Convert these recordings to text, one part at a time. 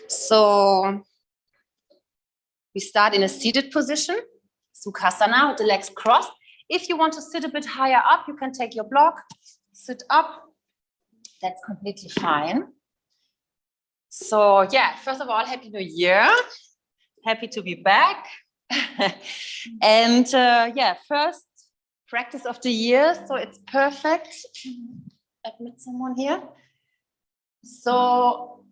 So we start in a seated position, Sukhasana, with the legs crossed. If you want to sit a bit higher up, you can take your block, sit up. That's completely fine. So yeah, first of all, Happy New Year. Happy to be back. And yeah, first practice of the year, so it's perfect. Admit someone here. So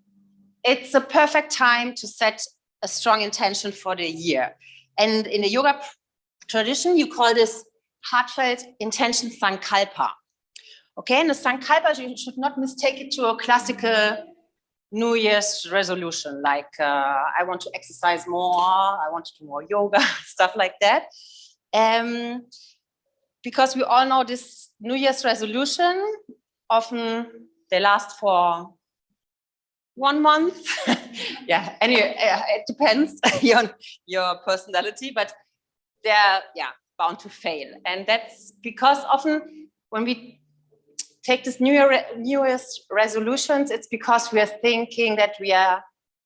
it's a perfect time to set a strong intention for the year. And in the yoga tradition, you call this heartfelt intention Sankalpa. Okay, and the Sankalpa, you should not mistake it to a classical New Year's resolution, like I want to exercise more, I want to do more yoga, stuff like that. Because we all know this New Year's resolution, often they last for 1 month. Yeah, anyway, it depends on your personality, but they're bound to fail. And that's because often when we take this New Year's resolutions, it's because we are thinking that we are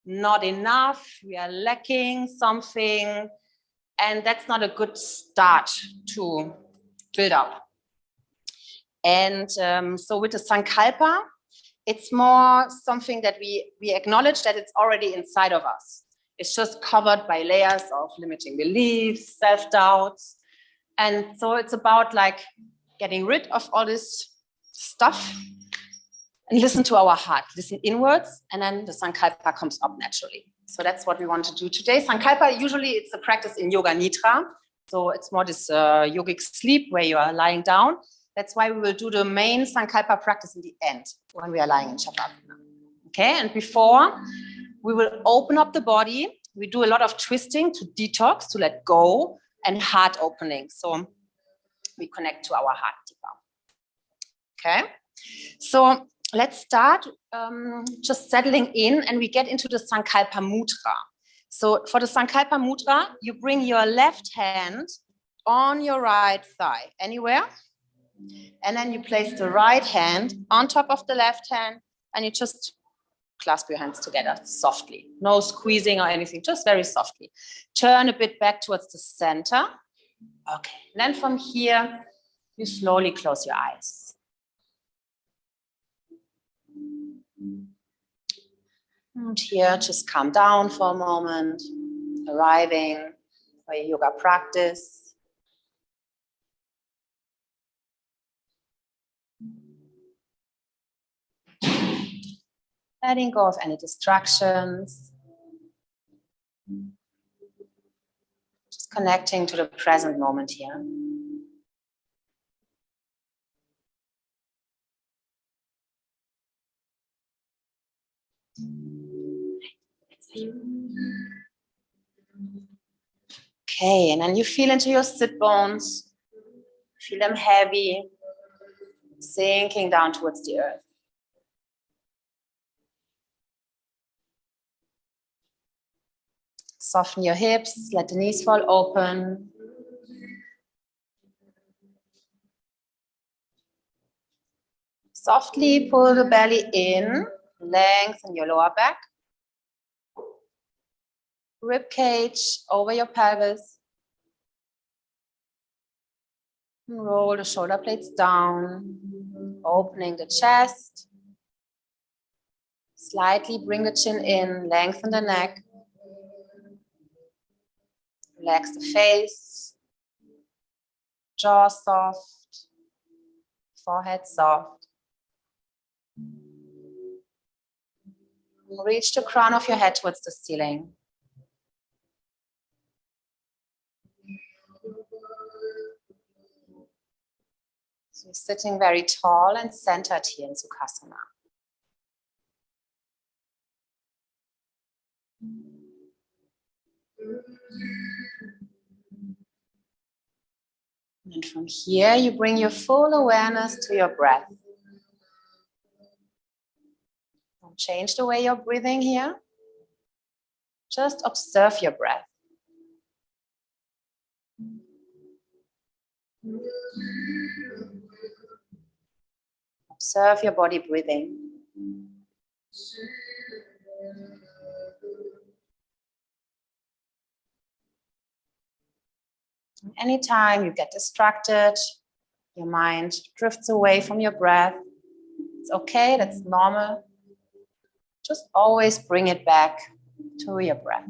not enough, we are lacking something, and that's not a good start to build up. And so with the Sankalpa, it's more something that we acknowledge that it's already inside of us. It's just covered by layers of limiting beliefs, self-doubts. And so it's about like getting rid of all this stuff and listen to our heart, listen inwards, and then the Sankalpa comes up naturally. So that's what we want to do today. Sankalpa, usually it's a practice in Yoga Nidra. So it's more this yogic sleep where you are lying down. That's why we will do the main Sankalpa practice in the end when we are lying in Shavasana. Okay, and before we will open up the body. We do a lot of twisting to detox, to let go, and heart opening. So we connect to our heart deeper. Okay, so let's start just settling in, and we get into the Sankalpa Mudra. So for the Sankalpa Mudra, you bring your left hand on your right thigh, anywhere. And then you place the right hand on top of the left hand, and you just clasp your hands together softly. No squeezing or anything, just very softly. Turn a bit back towards the center. Okay, and then from here, you slowly close your eyes. And here, just calm down for a moment, arriving for your yoga practice. Letting go of any distractions. Just connecting to the present moment here. Okay, and then you feel into your sit bones. Feel them heavy, sinking down towards the earth. Soften your hips, let the knees fall open. Softly pull the belly in, lengthen your lower back. Rib cage over your pelvis. Roll the shoulder blades down, opening the chest. Slightly bring the chin in, lengthen the neck. Relax the face. Jaw soft. Forehead soft. Reach the crown of your head towards the ceiling. So you're sitting very tall and centered here in Sukhasana. And from here, you bring your full awareness to your breath. Don't change the way you're breathing here. Just observe your breath. Observe your body breathing. Anytime you get distracted, your mind drifts away from your breath. It's okay, that's normal. Just always bring it back to your breath.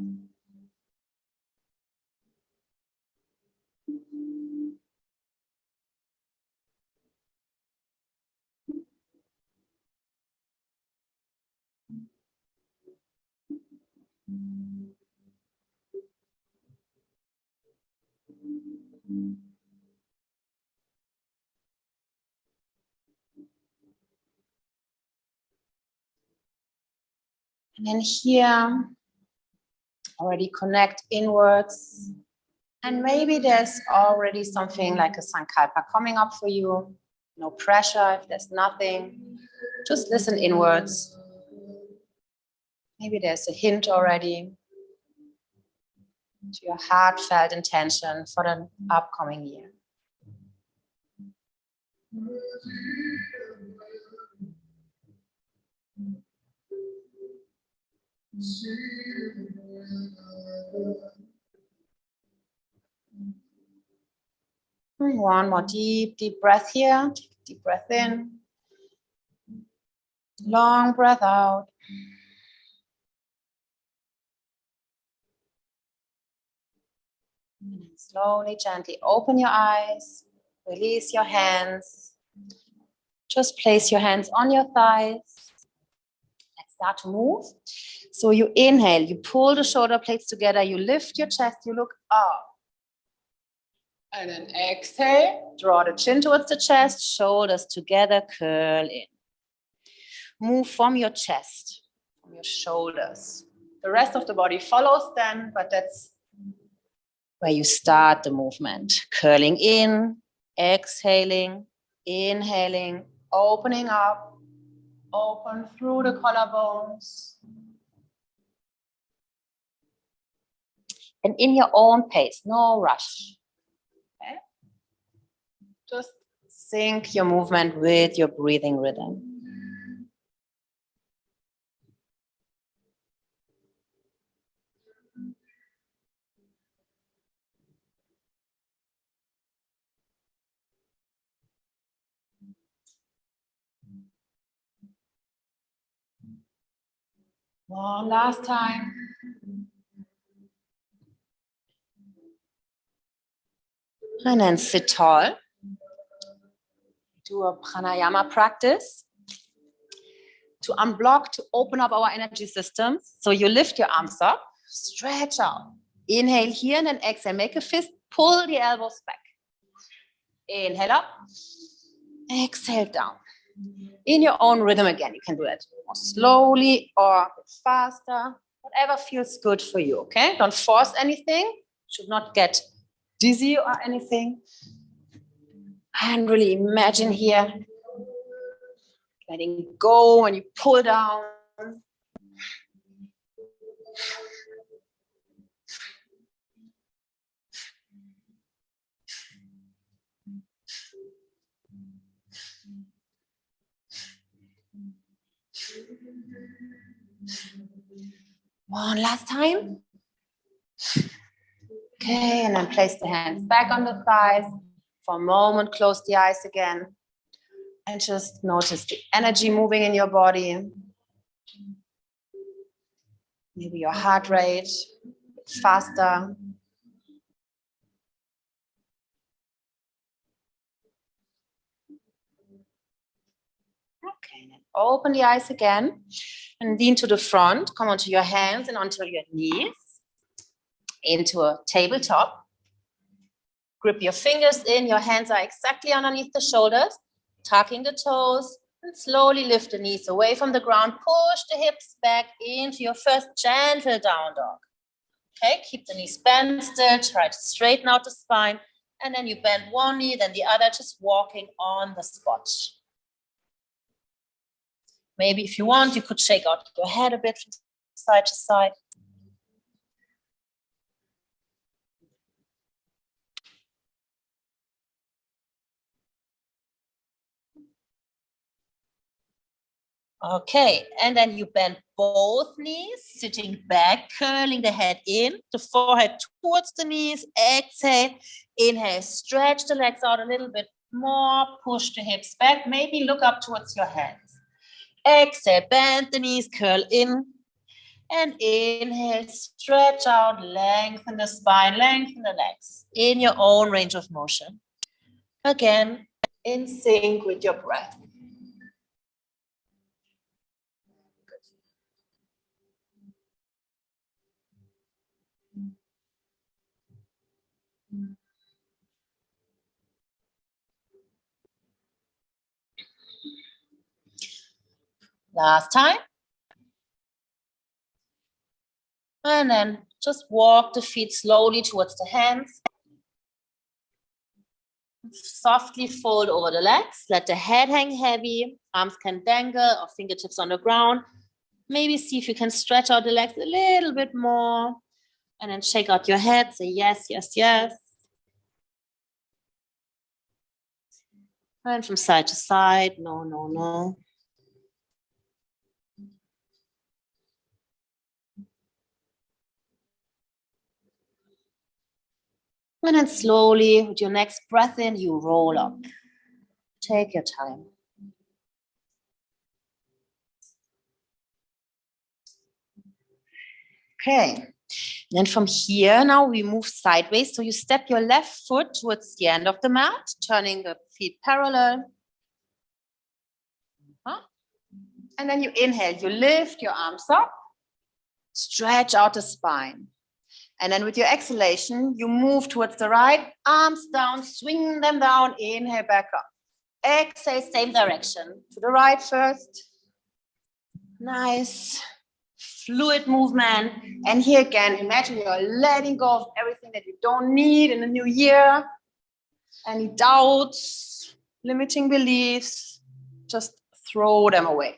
And then here, already connect inwards. And maybe there's already something like a Sankalpa coming up for you. No pressure if there's nothing. Just listen inwards. Maybe there's a hint already to your heartfelt intention for the upcoming year. One more deep breath here. Take a deep breath in. Long breath out. And then slowly, gently open your eyes. Release your hands. Just place your hands on your thighs. Let's start to move. So you inhale, you pull the shoulder blades together, you lift your chest, you look up. And then exhale, draw the chin towards the chest, shoulders together, curl in. Move from your chest, from your shoulders. The rest of the body follows then, but that's where you start the movement. Curling in, exhaling, inhaling, opening up, open through the collarbones. And in your own pace, no rush. Okay? Just sync your movement with your breathing rhythm. One last time. And then sit tall. Do a pranayama practice to unblock, to open up our energy systems. So you lift your arms up, stretch out. Inhale here and then exhale. Make a fist, pull the elbows back. Inhale up, exhale down. In your own rhythm again, you can do it more slowly or faster, whatever feels good for you, okay? Don't force anything, should not get dizzy or anything. And really imagine here, letting go when you pull down. One last time. Okay, and then place the hands back on the thighs. For a moment, close the eyes again. And just notice the energy moving in your body. Maybe your heart rate faster. Okay, then open the eyes again and lean to the front. Come onto your hands and onto your knees. Into a tabletop. Grip your fingers in. Your hands are exactly underneath the shoulders. Tucking the toes. And slowly lift the knees away from the ground. Push the hips back into your first gentle down dog. Okay, keep the knees bent still. Try to straighten out the spine. And then you bend one knee, then the other, just walking on the spot. Maybe if you want, you could shake out your head a bit from side to side. Okay, and then you bend both knees, sitting back, curling the head in, the forehead towards the knees. Exhale, inhale, stretch the legs out a little bit more, push the hips back, maybe look up towards your hands. Exhale, bend the knees, curl in, and inhale, stretch out, lengthen the spine, lengthen the legs in your own range of motion. Again, in sync with your breath. Last time. And then just walk the feet slowly towards the hands. Softly fold over the legs. Let the head hang heavy. Arms can dangle or fingertips on the ground. Maybe see if you can stretch out the legs a little bit more. And then shake out your head. Say yes, yes, yes. And from side to side. No, no, no. And then slowly, with your next breath in, you roll up. Take your time. Okay. Then from here, now we move sideways. So you step your left foot towards the end of the mat, turning the feet parallel. And then you inhale, you lift your arms up, stretch out the spine. And then with your exhalation, you move towards the right, arms down, swing them down, inhale back up. Exhale, same direction. To the right first. Nice. Fluid movement. And here again, imagine you're letting go of everything that you don't need in the new year. Any doubts, limiting beliefs, just throw them away.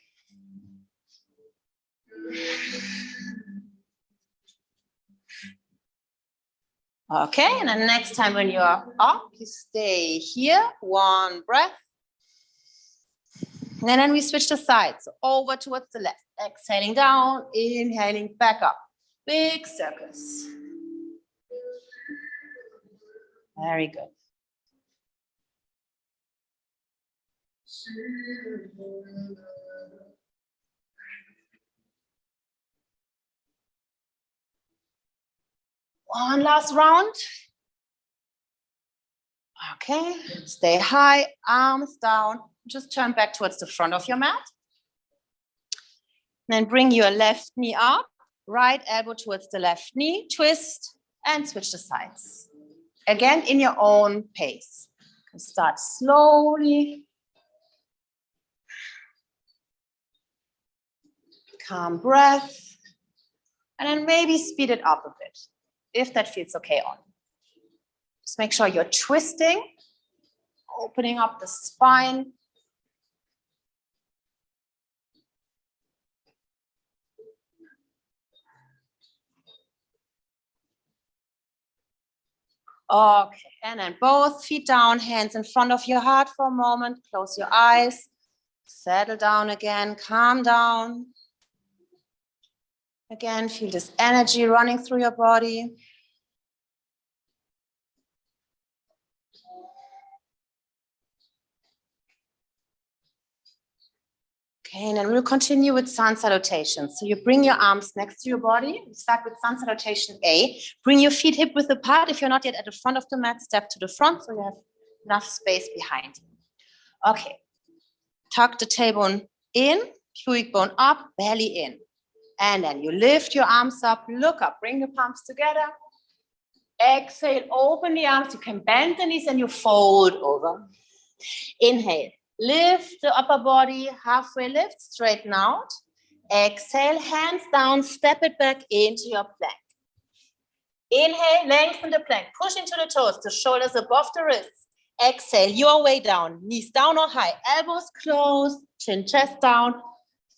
Okay, and then next time when you're up, you stay here, one breath. And then we switch the sides, so over towards the left. Exhaling down, inhaling back up. Big circles. Very good. One last round. Okay, stay high, arms down. Just turn back towards the front of your mat. Then bring your left knee up, right elbow towards the left knee, twist, and switch the sides. Again, in your own pace. Start slowly. Calm breath. And then maybe speed it up a bit, if that feels okay on. Just make sure you're twisting, opening up the spine. Okay, and then both feet down, hands in front of your heart for a moment. Close your eyes, settle down again, calm down. Again, feel this energy running through your body. Okay, and then we'll continue with sun salutations. So you bring your arms next to your body. We start with sun salutation A. Bring your feet hip width apart. If you're not yet at the front of the mat, step to the front so you have enough space behind you. Okay, tuck the tailbone in, pubic bone up, belly in. And then you lift your arms up, look up, bring the palms together. Exhale, open the arms. You can bend the knees and you fold over. Inhale. Lift the upper body, halfway lift, straighten out. Exhale, hands down, step it back into your plank. Inhale, lengthen the plank, push into the toes, the shoulders above the wrists. Exhale, your way down, knees down or high, elbows closed, chin, chest down.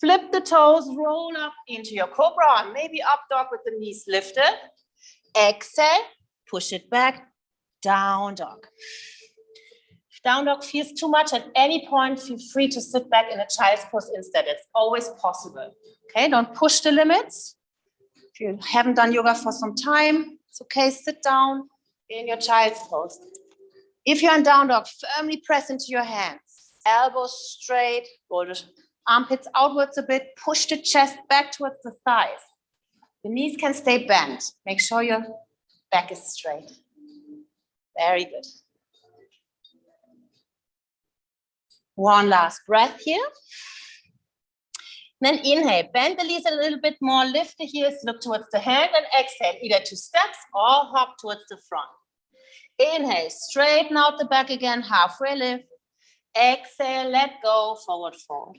Flip the toes, roll up into your cobra, or maybe up dog with the knees lifted. Exhale, push it back, down dog. Down dog feels too much at any point, feel free to sit back in a child's pose instead. It's always possible. Okay, don't push the limits. If you haven't done yoga for some time, it's okay, sit down in your child's pose. If you're in down dog, firmly press into your hands. Elbows straight, roll the armpits outwards a bit, push the chest back towards the thighs. The knees can stay bent. Make sure your back is straight. Very good. One last breath here. Then inhale, bend the knees a little bit more, lift the heels, look towards the hand, and exhale, either 2 steps or hop towards the front. Inhale, straighten out the back again, halfway lift. Exhale, let go, forward fold.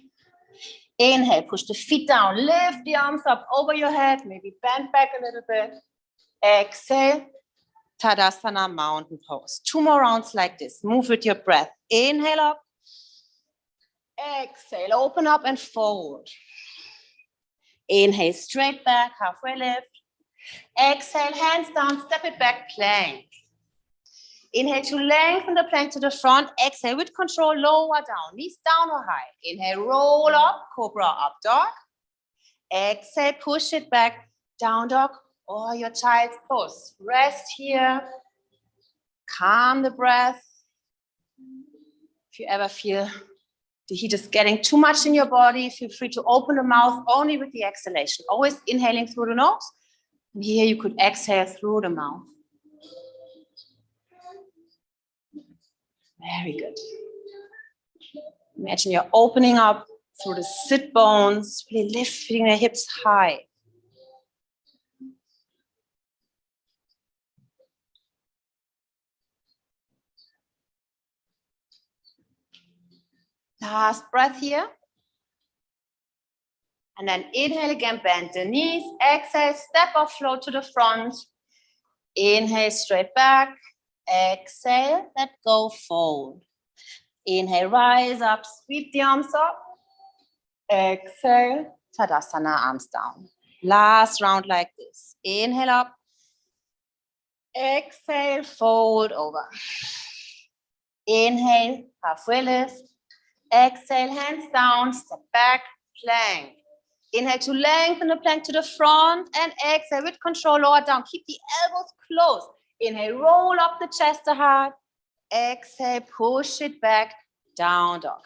Inhale, push the feet down, lift the arms up over your head, maybe bend back a little bit. Exhale, Tadasana, mountain pose. 2 more rounds like this. Move with your breath. Inhale up. Exhale, open up and forward. Inhale, straight back, halfway lift. Exhale, hands down, step it back, plank. Inhale to lengthen the plank to the front. Exhale with control, lower down, knees down or high. Inhale, roll up, cobra up dog. Exhale, push it back, down dog or your child's pose. Rest here. Calm the breath. If you ever feel the heat is getting too much in your body, feel free to open the mouth only with the exhalation. Always inhaling through the nose. And here you could exhale through the mouth. Very good. Imagine you're opening up through the sit bones, really lifting the hips high. Last breath here. And then inhale again, bend the knees. Exhale, step or float to the front. Inhale, straight back. Exhale, let go, fold. Inhale, rise up, sweep the arms up. Exhale, Tadasana, arms down. Last round like this. Inhale up. Exhale, fold over. Inhale, halfway lift. Exhale, hands down, step back, plank. Inhale to lengthen the plank to the front and exhale with control, lower down. Keep the elbows closed. Inhale, roll up the chest a heart. Exhale, push it back, down dog.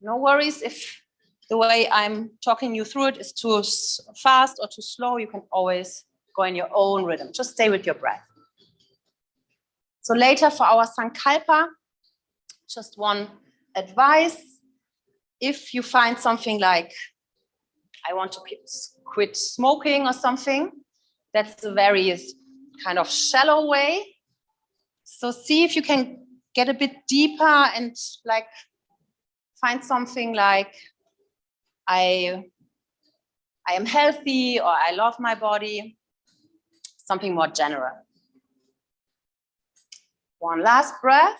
No worries if the way I'm talking you through it is too fast or too slow. You can always go in your own rhythm. Just stay with your breath. So later for our Sankalpa, just one advice. If you find something like, I want to quit smoking or something, that's a very kind of shallow way. So see if you can get a bit deeper and like find something like, I am healthy or I love my body, something more general. One last breath.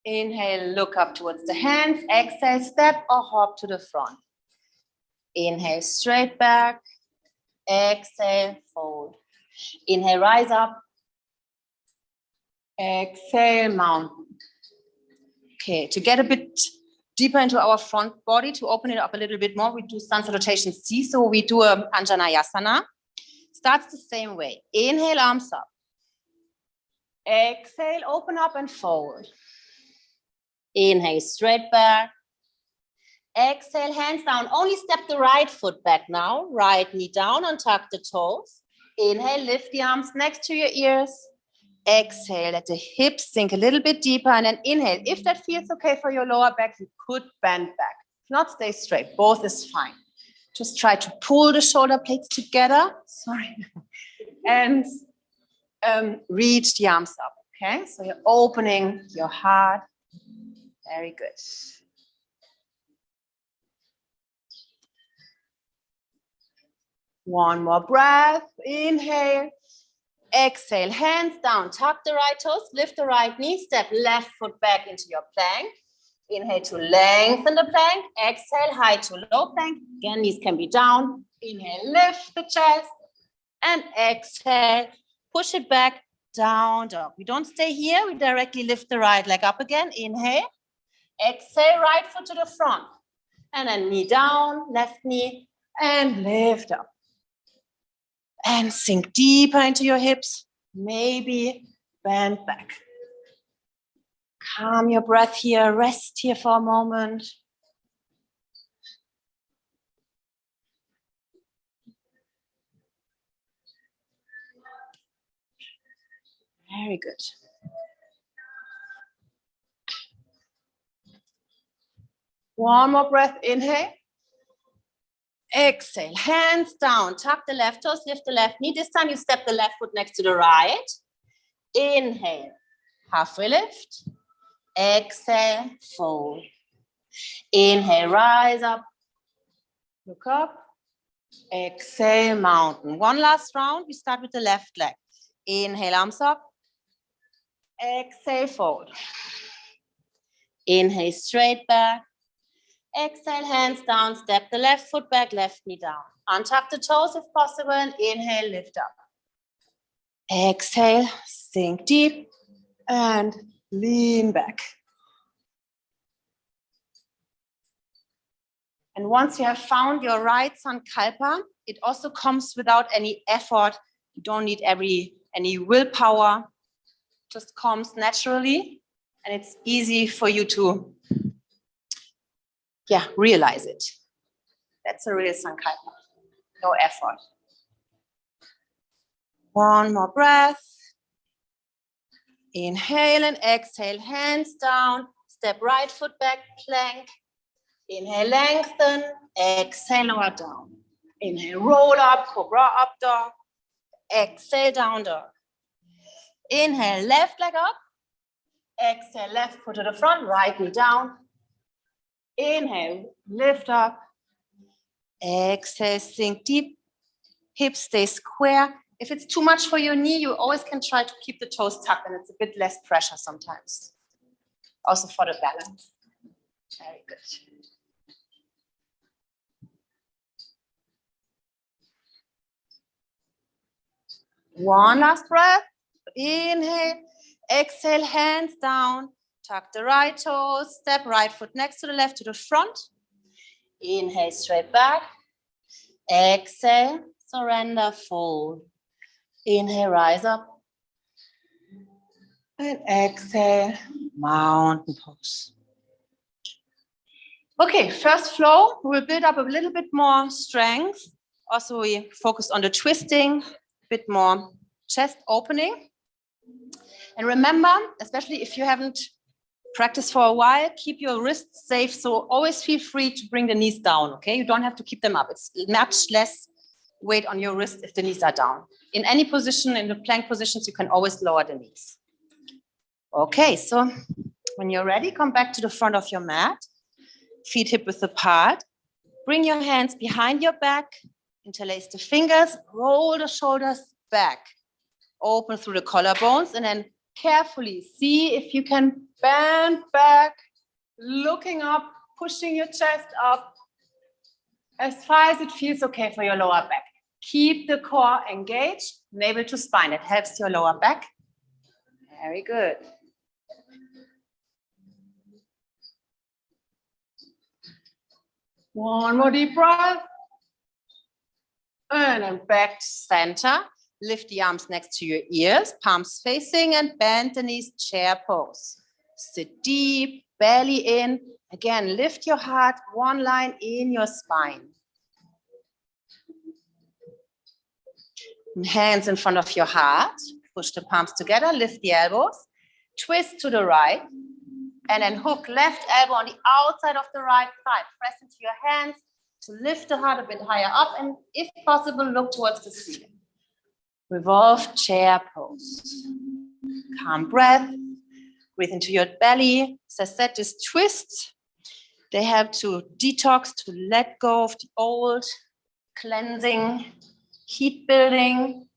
Inhale, look up towards the hands. Exhale, step or hop to the front. Inhale, straight back. Exhale, fold. Inhale, rise up. Exhale, mountain. Okay, to get a bit deeper into our front body, to open it up a little bit more, we do Sun Salutations C. So we do a Anjaneyasana. Starts the same way. Inhale, arms up. Exhale, open up and forward. Inhale, straight back. Exhale, hands down. Only step the right foot back now. Right knee down, untuck the toes. Inhale, lift the arms next to your ears. Exhale, let the hips sink a little bit deeper. And then inhale. If that feels okay for your lower back, you could bend back. If not, stay straight. Both is fine. Just try to pull the shoulder blades together. Sorry. And reach the arms up. Okay, so you're opening your heart. Very good. One more breath. Inhale. Exhale. Hands down. Tuck the right toes. Lift the right knee. Step left foot back into your plank. Inhale to lengthen the plank. Exhale. High to low plank. Again, knees can be down. Inhale. Lift the chest. And exhale. Push it back. down dog. We don't stay here. We directly lift the right leg up again. Inhale. Exhale, right foot to the front. And then knee down, left knee, and lift up. And sink deeper into your hips. Maybe bend back. Calm your breath here. Rest here for a moment. Very good. One more breath. Inhale. Exhale. Hands down. Tuck the left toes. Lift the left knee. This time you step the left foot next to the right. Inhale. Halfway lift. Exhale. Fold. Inhale. Rise up. Look up. Exhale. Mountain. One last round. We start with the left leg. Inhale. Arms up. Exhale. Fold. Inhale. Straight back. Exhale, hands down, step the left foot back, left knee down. Untuck the toes if possible, and inhale, lift up. Exhale, sink deep, and lean back. And once you have found your right Sankalpa, it also comes without any effort. You don't need any willpower. It just comes naturally, and it's easy for you to realize it. That's a real Sankalpa. No effort. One more breath. Inhale and exhale. Hands down. Step right foot back, plank. Inhale, lengthen. Exhale, lower down. Inhale, roll up, cobra up dog. Exhale, down dog. Inhale, left leg up. Exhale, left foot to the front, right knee down. Inhale, lift up. Exhale, sink deep. Hips stay square. If it's too much for your knee, you always can try to keep the toes tucked, and it's a bit less pressure sometimes. Also for the balance. Very good. One last breath. Inhale. Exhale, hands down. Tuck the right toes, step right foot next to the left to the front. Inhale, straight back. Exhale, surrender, fold. Inhale, rise up. And exhale, mountain pose. Okay, first flow, we'll build up a little bit more strength. Also, we focus on the twisting, a bit more chest opening. And remember, especially if you haven't practice for a while, keep your wrists safe, so always feel free to bring the knees down, okay? You don't have to keep them up. It's much less weight on your wrist if the knees are down. In any position, in the plank positions, you can always lower the knees. Okay, so when you're ready, come back to the front of your mat. Feet hip width apart. Bring your hands behind your back. Interlace the fingers. Roll the shoulders back. Open through the collarbones, and then carefully see if you can bend back, looking up, pushing your chest up as far as it feels okay for your lower back. Keep the core engaged, navel to spine. It helps your lower back. Very good. One more deep breath. And then back to center. Lift the arms next to your ears, palms facing, and bend the knees, chair pose. Sit deep, belly in. Again, lift your heart, one line in your spine. And hands in front of your heart. Push the palms together, lift the elbows. Twist to the right. And then hook left elbow on the outside of the right thigh. Press into your hands to lift the heart a bit higher up. And if possible, look towards the ceiling. Revolve chair pose. Calm breath. Breathe into your belly. As I said, these twists, they help to detox, to let go of the old, cleansing, heat building.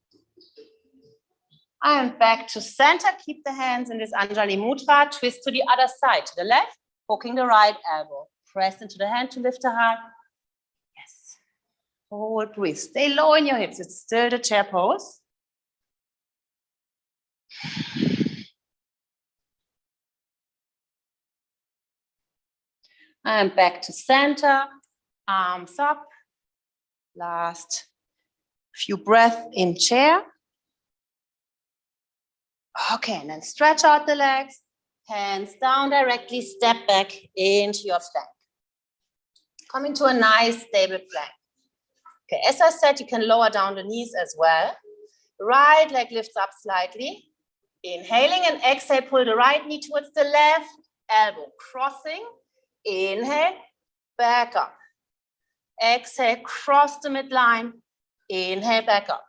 And back to center. Keep the hands in this Anjali Mudra. Twist to the other side, to the left, hooking the right elbow. Press into the hand to lift the heart. Yes. Hold, breathe. Stay low in your hips. It's still the chair pose. And back to center, arms up. Last few breaths in chair. Okay, and then stretch out the legs, hands down directly, step back into your plank. Come into a nice stable plank. Okay, as I said, you can lower down the knees as well. Right leg lifts up slightly. Inhaling and exhale, pull the right knee towards the left elbow, crossing. Inhale, back up. Exhale, cross the midline. Inhale, back up.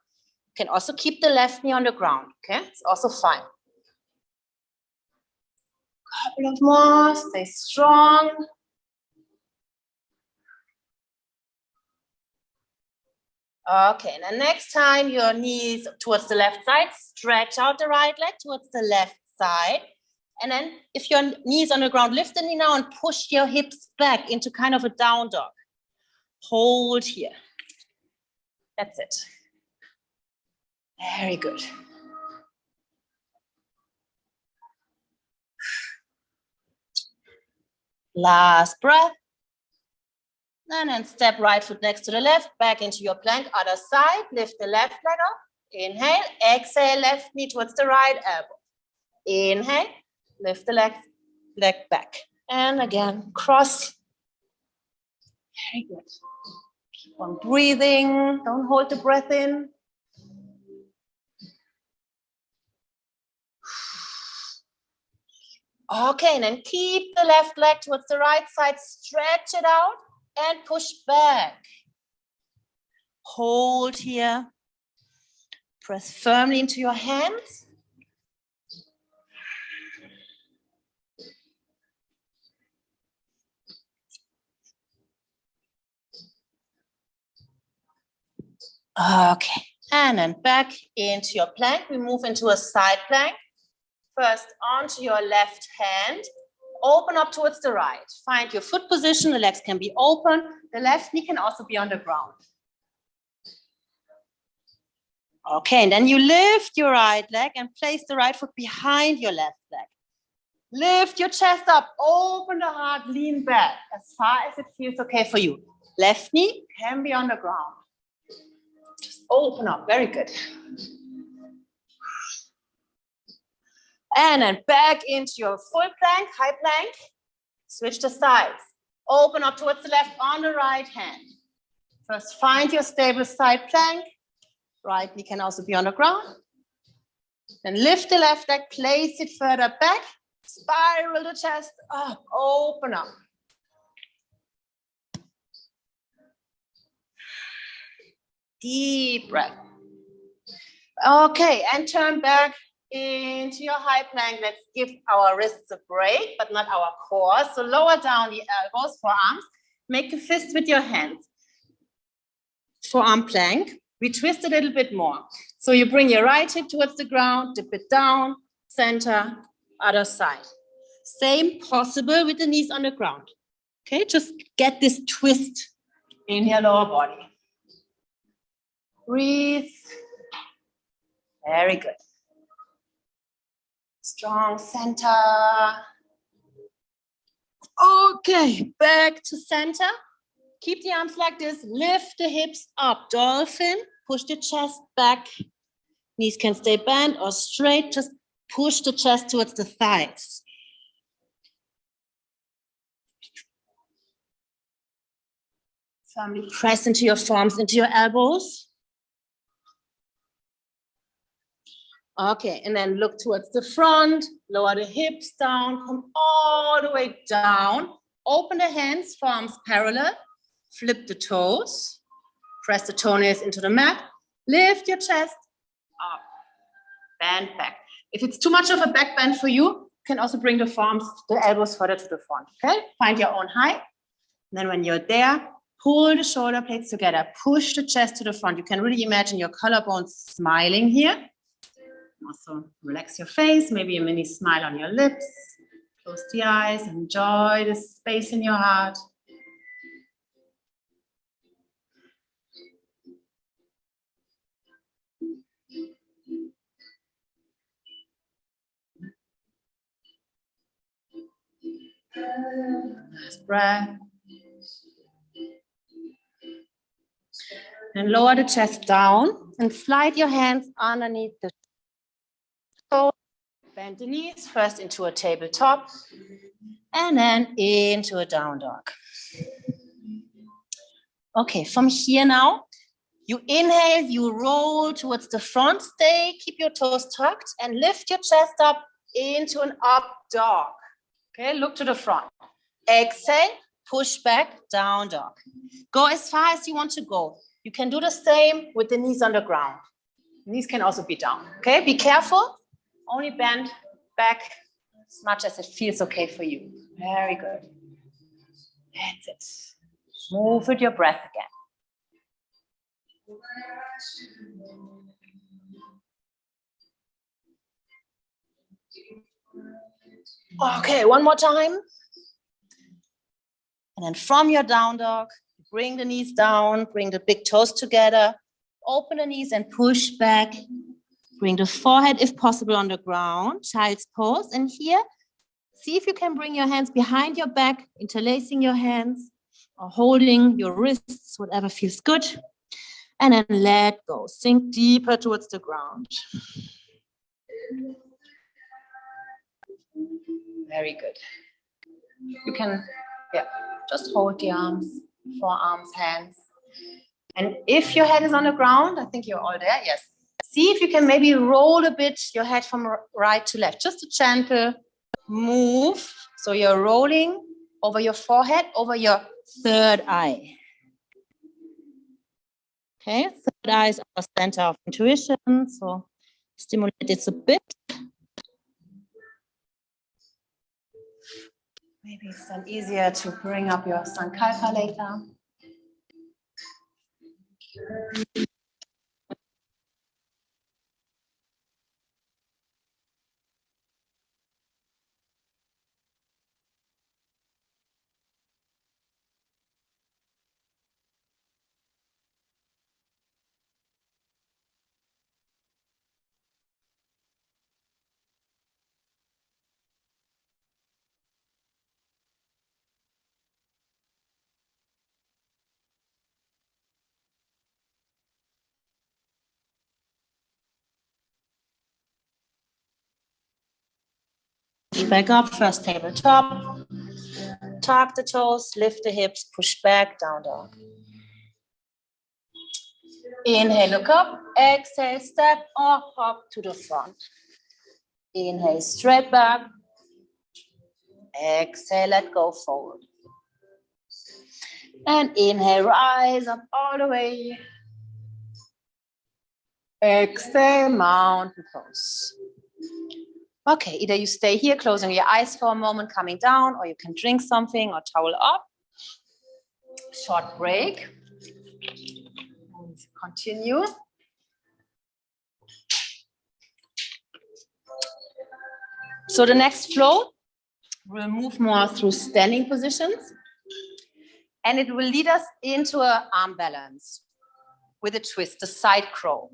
You can also keep the left knee on the ground, okay? It's also fine. Couple of more, stay strong. Okay, and then next time your knees towards the left side, stretch out the right leg towards the left side. And then if your knees on the ground, lift the knee now and push your hips back into kind of a down dog. Hold here. That's it. Very good. Last breath. And then step right foot next to the left, back into your plank, other side. Lift the left leg up. Inhale, exhale, left knee towards the right elbow. Inhale, lift the leg back. And again, cross. Very good. Keep on breathing. Don't hold the breath in. Okay, and then keep the left leg towards the right side. Stretch it out and push back. Hold here. Press firmly into your hands. Okay, and then back into your plank. We move into a side plank. First onto your left hand. Open up towards the right. Find your foot position. The legs can be open. The left knee can also be on the ground. Okay, and then you lift your right leg and place the right foot behind your left leg. Lift your chest up, open the heart, lean back as far as it feels okay for you. Left knee can be on the ground. Just open up, very good. And then back into your full plank, high plank. Switch the sides. Open up towards the left on the right hand. First, find your stable side plank. Right knee can also be on the ground. Then lift the left leg, place it further back. Spiral the chest up, open up. Deep breath. Okay, and turn back into your high plank. Let's give our wrists a break, but not our core. So lower down the elbows, forearms. Make a fist with your hands. Forearm plank. We twist a little bit more. So you bring your right hip towards the ground, dip it down, center, other side. Same possible with the knees on the ground. Okay, just get this twist in your lower body. Breathe. Very good. Strong center. Okay, back to center. Keep the arms like this. Lift the hips up. Dolphin. Push the chest back. Knees can stay bent or straight. Just push the chest towards the thighs. Firmly press into your forearms, into your elbows. Okay, and then look towards the front. Lower the hips down. Come all the way down. Open the hands, forearms parallel. Flip the toes. Press the toenails into the mat. Lift your chest up. Bend back. If it's too much of a back bend for you, you can also bring the forearms, the elbows further to the front. Okay? Find your own height. And then when you're there, pull the shoulder blades together. Push the chest to the front. You can really imagine your collarbones smiling here. Also relax your face. Maybe a mini smile on your lips. Close the eyes. Enjoy the space in your heart. Last breath. And lower the chest down and slide your hands underneath the shoulders. Bend the knees first into a tabletop and then into a down dog. Okay, from here now, you inhale, you roll towards the front, stay, keep your toes tucked and lift your chest up into an up dog. Okay, look to the front. Exhale, push back, down dog. Go as far as you want to go. You can do the same with the knees on the ground. Knees can also be down. Okay, be careful. Only bend back as much as it feels okay for you. Very good. That's it. Move with your breath again. Okay, one more time. And then from your down dog, bring the knees down, bring the big toes together, open the knees and push back. Bring the forehead, if possible, on the ground, child's pose. And here, see if you can bring your hands behind your back, interlacing your hands or holding your wrists, whatever feels good. And then let go, sink deeper towards the ground. Very good. You can, just hold the arms, forearms, hands. And if your head is on the ground, I think you're all there, yes. See if you can maybe roll a bit your head from right to left. Just a gentle move. So you're rolling over your forehead, over your third eye. Okay, third eye is our center of intuition. So stimulate it a bit. Maybe it's then easier to bring up your Sankalpa later. Back up, first tabletop. Tuck the toes, lift the hips, push back, down dog. Inhale, look up. Exhale, step or hop to the front. Inhale, straight back. Exhale, let go forward. And inhale, rise up all the way. Exhale, mountain pose. Okay, either you stay here, closing your eyes for a moment, coming down, or you can drink something or towel up. Short break. And continue. So the next flow, we'll move more through standing positions. And it will lead us into an arm balance with a twist, the side crow.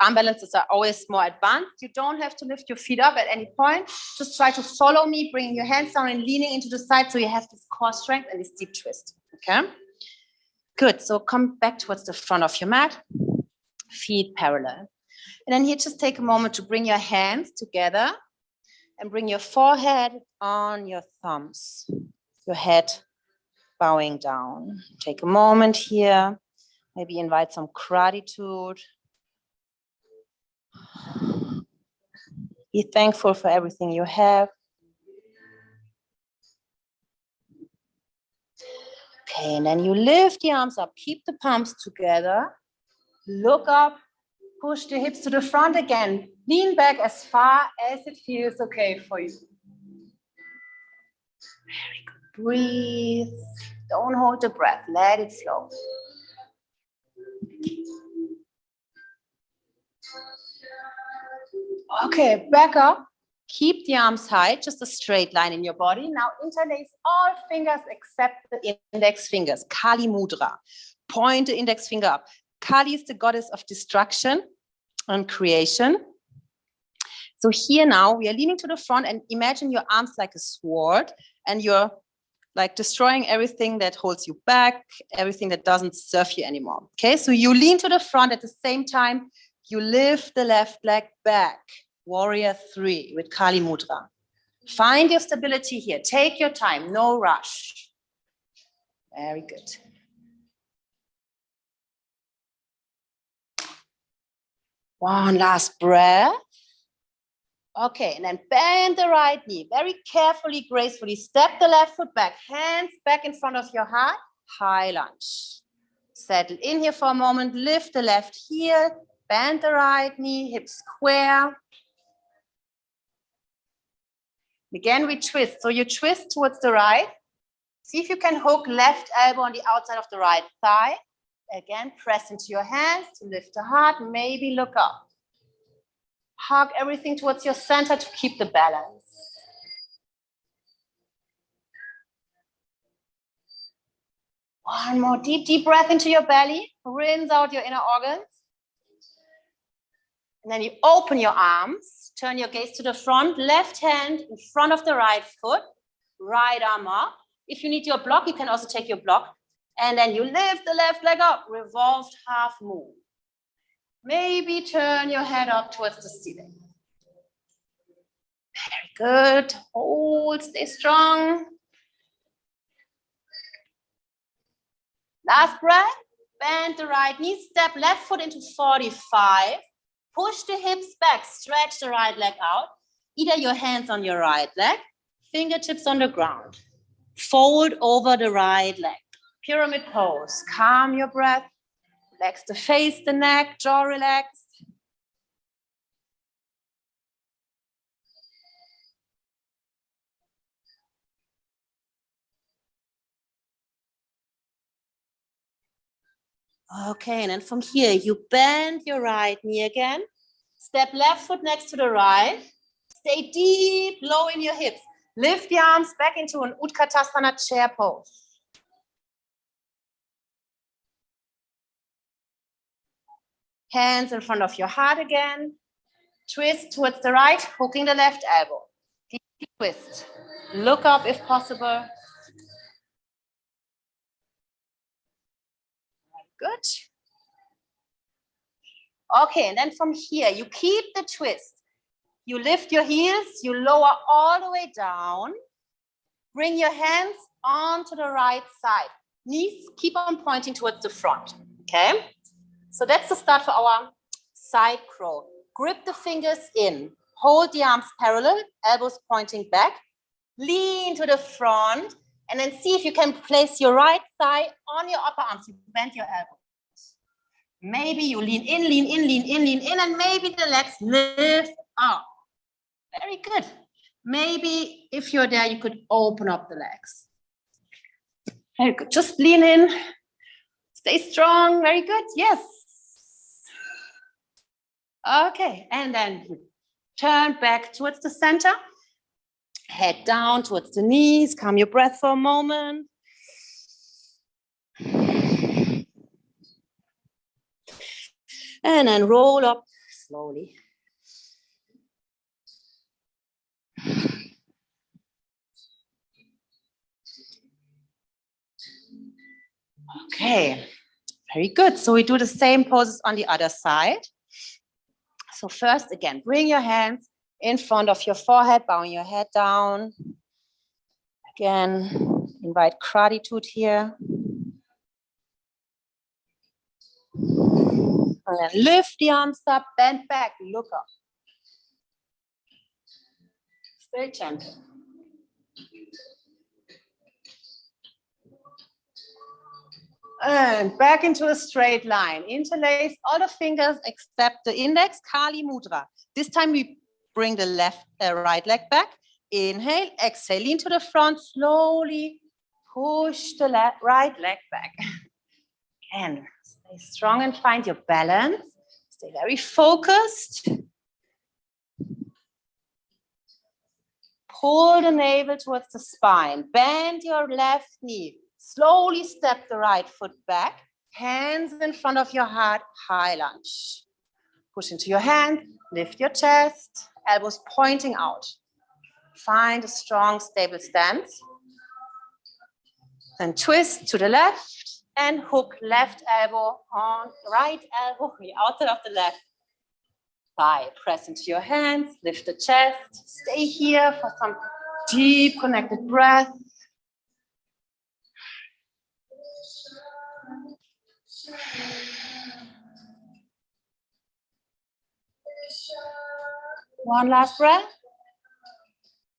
Arm balances are always more advanced. You don't have to lift your feet up at any point. Just try to follow me, bringing your hands down and leaning into the side so you have this core strength and this deep twist. Okay? Good. So come back towards the front of your mat. Feet parallel. And then here, just take a moment to bring your hands together and bring your forehead on your thumbs. Your head bowing down. Take a moment here. Maybe invite some gratitude. Be thankful for everything you have. Okay, and then you lift the arms up. Keep the palms together. Look up. Push the hips to the front again. Lean back as far as it feels okay for you. Very good. Breathe. Don't hold the breath. Let it flow. Okay, back up. Keep the arms high, just a straight line in your body. Now interlace all fingers except the index fingers. Kali Mudra. Point the index finger up. Kali is the goddess of destruction and creation. So here now we are leaning to the front and imagine your arms like a sword and you're like destroying everything that holds you back, everything that doesn't serve you anymore. Okay, so you lean to the front at the same time, you lift the left leg back, warrior 3 with Kali Mudra. Find your stability here, take your time, no rush. Very good. One last breath. Okay, and then bend the right knee, very carefully, gracefully. Step the left foot back, hands back in front of your heart, high lunge. Settle in here for a moment, lift the left heel, bend the right knee, hips square. Again, we twist. So you twist towards the right. See if you can hook left elbow on the outside of the right thigh. Again, press into your hands to lift the heart, maybe look up. Hug everything towards your center to keep the balance. One more deep breath into your belly. Rinse out your inner organs. And then you open your arms, turn your gaze to the front, left hand in front of the right foot, right arm up. If you need your block, you can also take your block. And then you lift the left leg up, revolved half moon. Maybe turn your head up towards the ceiling. Very good. Hold, stay strong. Last breath. Bend the right knee, step left foot into 45. Push the hips back, stretch the right leg out. Either your hands on your right leg, fingertips on the ground. Fold over the right leg. Pyramid pose. Calm your breath. Relax the face, the neck, jaw relaxed. Okay, and then from here, you bend your right knee again. Step left foot next to the right. Stay deep, low in your hips. Lift the arms back into an Utkatasana chair pose. Hands in front of your heart again. Twist towards the right, hooking the left elbow. Deep twist. Look up if possible. Good. Okay, and then from here, you keep the twist. You lift your heels, you lower all the way down. Bring your hands onto the right side. Knees keep on pointing towards the front, okay? So that's the start for our side crawl. Grip the fingers in. Hold the arms parallel, elbows pointing back. Lean to the front, and then see if you can place your right thigh on your upper arms. You bend your elbows. Maybe you lean in, and maybe the legs lift up. Very good. Maybe if you're there, you could open up the legs. Very good. Just lean in. Stay strong. Very good. Yes. Okay. And then you turn back towards the center. Head down towards the knees. Calm your breath for a moment. And then roll up slowly. Okay, very good. So we do the same poses on the other side. So first, again, bring your hands in front of your forehead, bowing your head down. Again, invite gratitude here. And then lift the arms up, bend back, look up. Stay gentle. And back into a straight line. Interlace all the fingers except the index, Kali Mudra. This time we bring the right leg back. Inhale, exhale, lean to the front, slowly push the right leg back. Again, stay strong and find your balance. Stay very focused. Pull the navel towards the spine. Bend your left knee. Slowly step the right foot back. Hands in front of your heart, high lunge. Push into your hand, lift your chest, elbows pointing out. Find a strong, stable stance. Then twist to the left and hook left elbow on right elbow, the outside of the left thigh. Press into your hands, lift the chest. Stay here for some deep connected breath. One last breath.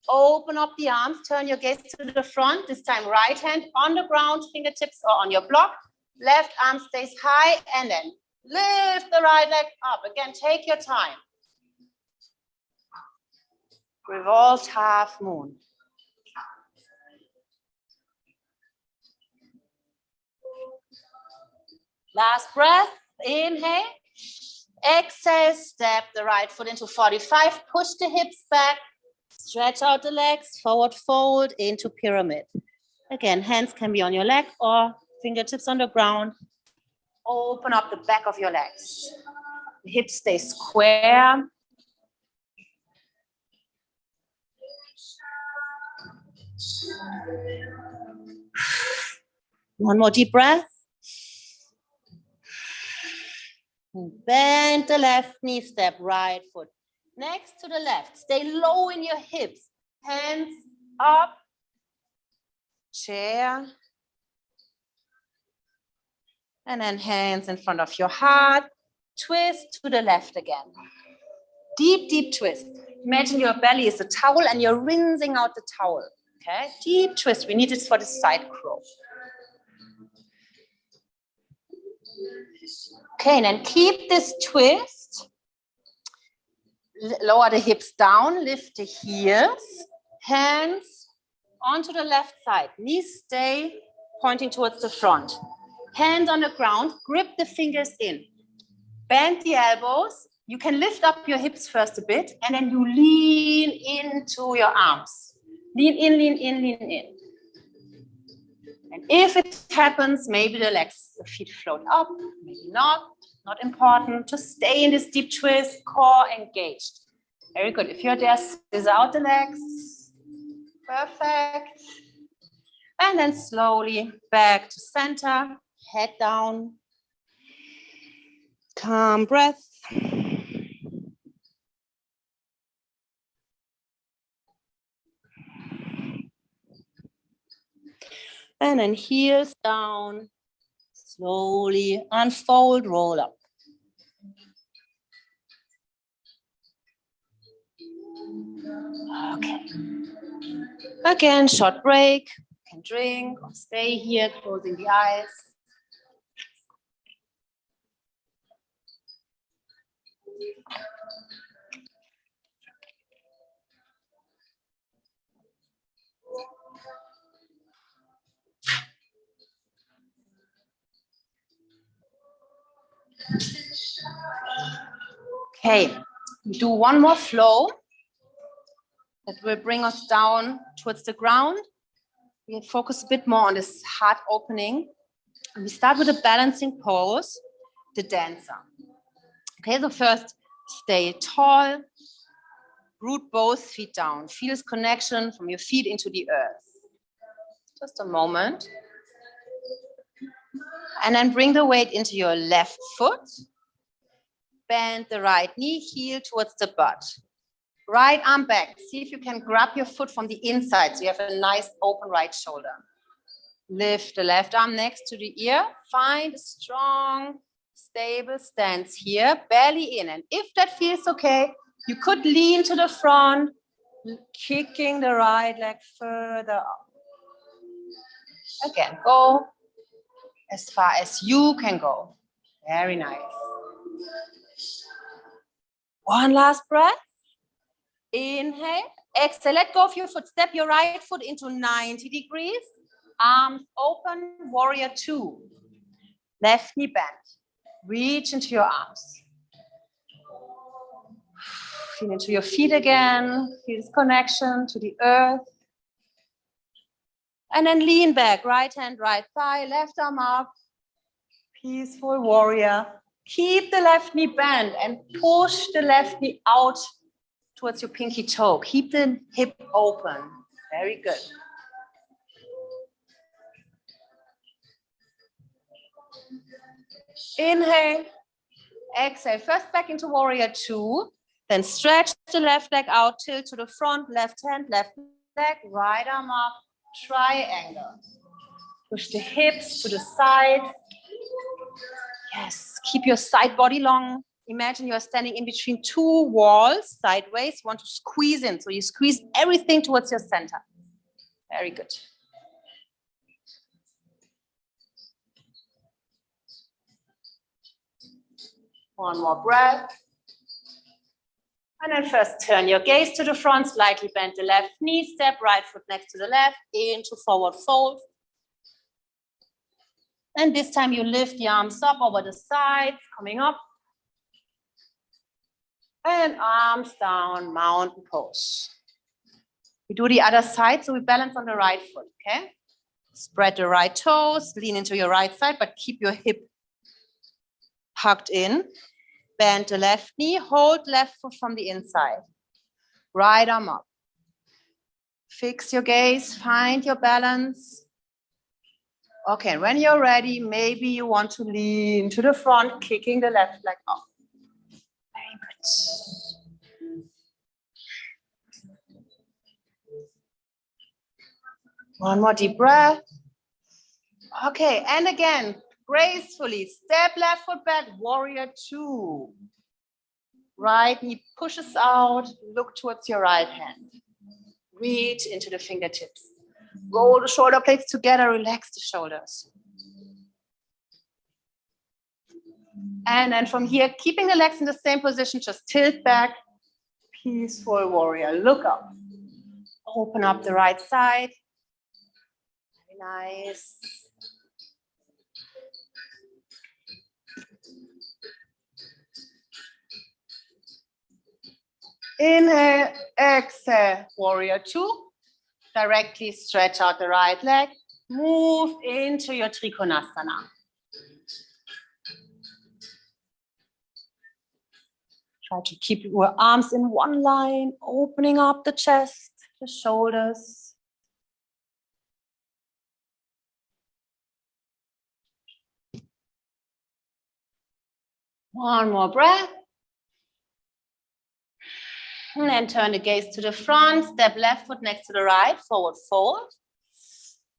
Open up the arms, turn your gaze to the front. This time right hand on the ground, fingertips or on your block. Left arm stays high and then lift the right leg up. Again, take your time. Revolved half moon. Last breath, inhale. Exhale, step the right foot into 45. Push the hips back. Stretch out the legs, forward fold into pyramid. Again, hands can be on your leg or fingertips on the ground. Open up the back of your legs. The hips stay square. One more deep breath. Bend the left knee, step right foot next to the left. Stay low in your hips. Hands up. Chair. And then hands in front of your heart. Twist to the left again. Deep, deep twist. Imagine your belly is a towel and you're rinsing out the towel. Okay, deep twist. We need this for the side crow. Okay, and then keep this twist. Lower the hips down, lift the heels, hands onto the left side. Knees stay pointing towards the front. Hands on the ground, grip the fingers in. Bend the elbows. You can lift up your hips first a bit, and then you lean into your arms. Lean in, lean in, lean in. And if it happens, maybe the legs, the feet float up, maybe not important. Just stay in this deep twist, core engaged. Very good. If you're there, scissor out the legs. Perfect. And then slowly back to center, head down. Calm breath. And then heels down. Slowly unfold, roll up. Okay. Again, short break. You can drink or stay here, closing the eyes. Okay, do one more flow that will bring us down towards the ground. We focus a bit more on this heart opening. And we start with a balancing pose, the dancer. Okay, so first stay tall, root both feet down. Feel this connection from your feet into the earth. Just a moment. And then bring the weight into your left foot. Bend the right knee, heel towards the butt. Right arm back. See if you can grab your foot from the inside so you have a nice open right shoulder. Lift the left arm next to the ear. Find a strong, stable stance here. Belly in. And if that feels okay, you could lean to the front, kicking the right leg further up. Again, go as far as you can go. Very nice. One last breath. Inhale. Exhale. Let go of your foot. Step your right foot into 90 degrees. Arms open. Warrior 2. Left knee bent. Reach into your arms. Feel into your feet again. Feel this connection to the earth. And then lean back. Right hand, right thigh. Left arm up. Peaceful warrior. Keep the left knee bent and push the left knee out towards your pinky toe. Keep the hip open. Very good. Inhale. Exhale. First back into warrior two. Then stretch the left leg out, tilt to the front, left hand, left leg, right arm up, triangle. Push the hips to the side. Yes, keep your side body long. Imagine you're standing in between two walls, sideways. You want to squeeze in, so you squeeze everything towards your center. Very good. One more breath. And then first turn your gaze to the front, slightly bend the left knee, step right foot next to the left, into forward fold. And this time you lift the arms up over the sides, coming up. And arms down, mountain pose. We do the other side, so we balance on the right foot, okay? Spread the right toes, lean into your right side, but keep your hip hugged in. Bend the left knee, hold left foot from the inside. Right arm up. Fix your gaze, find your balance. Okay, when you're ready, maybe you want to lean to the front, kicking the left leg up. Very good. One more deep breath. Okay, and again, gracefully, step left foot back, warrior two. Right knee pushes out, look towards your right hand. Reach into the fingertips. Roll the shoulder blades together, relax the shoulders. And then from here, keeping the legs in the same position, just tilt back, peaceful warrior, look up. Open up the right side. Very nice. Inhale, exhale, warrior two. Directly stretch out the right leg. Move into your Trikonasana. Try to keep your arms in one line, opening up the chest, the shoulders. One more breath. And then turn the gaze to the front, step left foot next to the right, forward fold.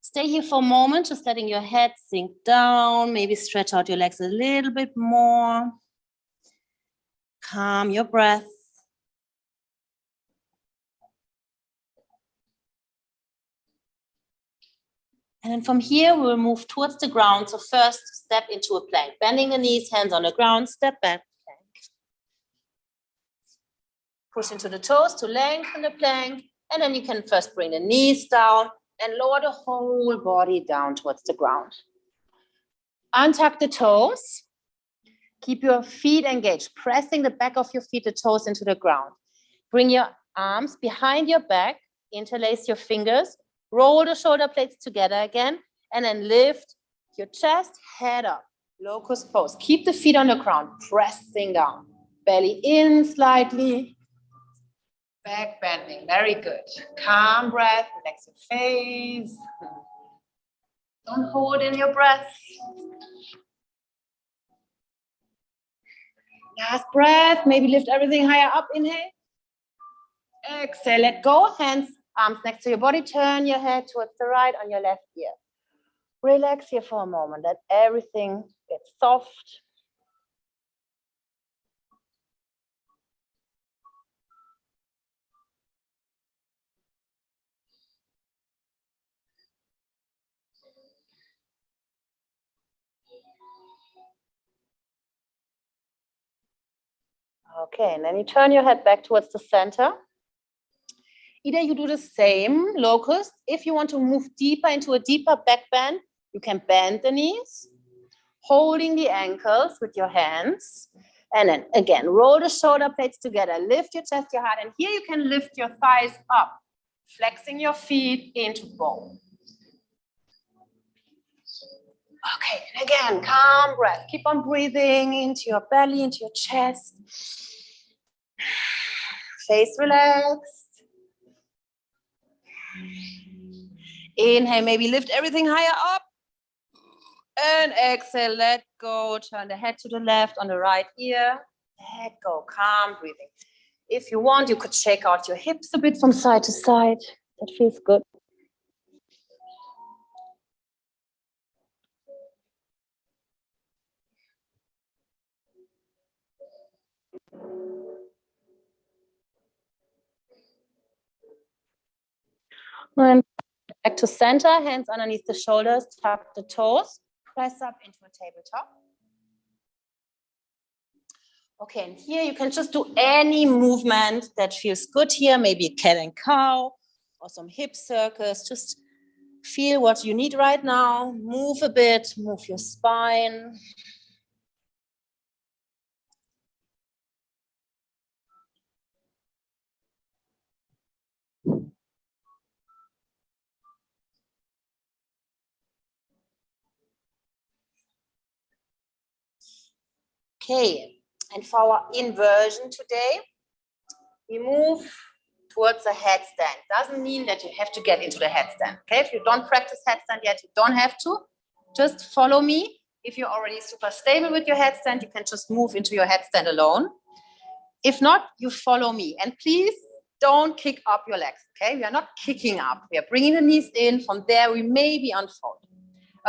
Stay here for a moment, just letting your head sink down, maybe stretch out your legs a little bit more. Calm your breath. And then from here, we'll move towards the ground. So first, step into a plank. Bending the knees, hands on the ground, step back, plank. Push into the toes to lengthen the plank. And then you can first bring the knees down and lower the whole body down towards the ground. Untuck the toes. Keep your feet engaged, pressing the back of your feet, the toes into the ground. Bring your arms behind your back, interlace your fingers, roll the shoulder blades together again, and then lift your chest, head up, locust pose. Keep the feet on the ground, pressing down. Belly in slightly. Back bending, very good. Calm breath, relax your face. Don't hold in your breath. Last breath, maybe lift everything higher up, inhale. Exhale, let go, hands, arms next to your body, turn your head towards the right on your left ear. Relax here for a moment, let everything get soft. Okay, and then you turn your head back towards the center. Either you do the same locust. If you want to move deeper into a deeper back bend, you can bend the knees, holding the ankles with your hands. And then again, roll the shoulder blades together, lift your chest, your heart, and here you can lift your thighs up, flexing your feet into bow. Okay, and again, calm breath. Keep on breathing into your belly, into your chest. Face relaxed. Inhale, maybe lift everything higher up. And exhale, let go. Turn the head to the left on the right ear. Let go, calm breathing. If you want, you could shake out your hips a bit from side to side. That feels good. And back to center, hands underneath the shoulders, tuck the toes, press up into a tabletop. Okay, and here you can just do any movement that feels good here, maybe a cat and cow or some hip circles. Just feel what you need right now. Move a bit, move your spine. Okay, and for our inversion today, we move towards the headstand. Doesn't mean that you have to get into the headstand. Okay, if you don't practice headstand yet, you don't have to. Just follow me. If you're already super stable with your headstand, you can just move into your headstand alone. If not, you follow me. And please don't kick up your legs. Okay, we are not kicking up. We are bringing the knees in. From there, we maybe unfold.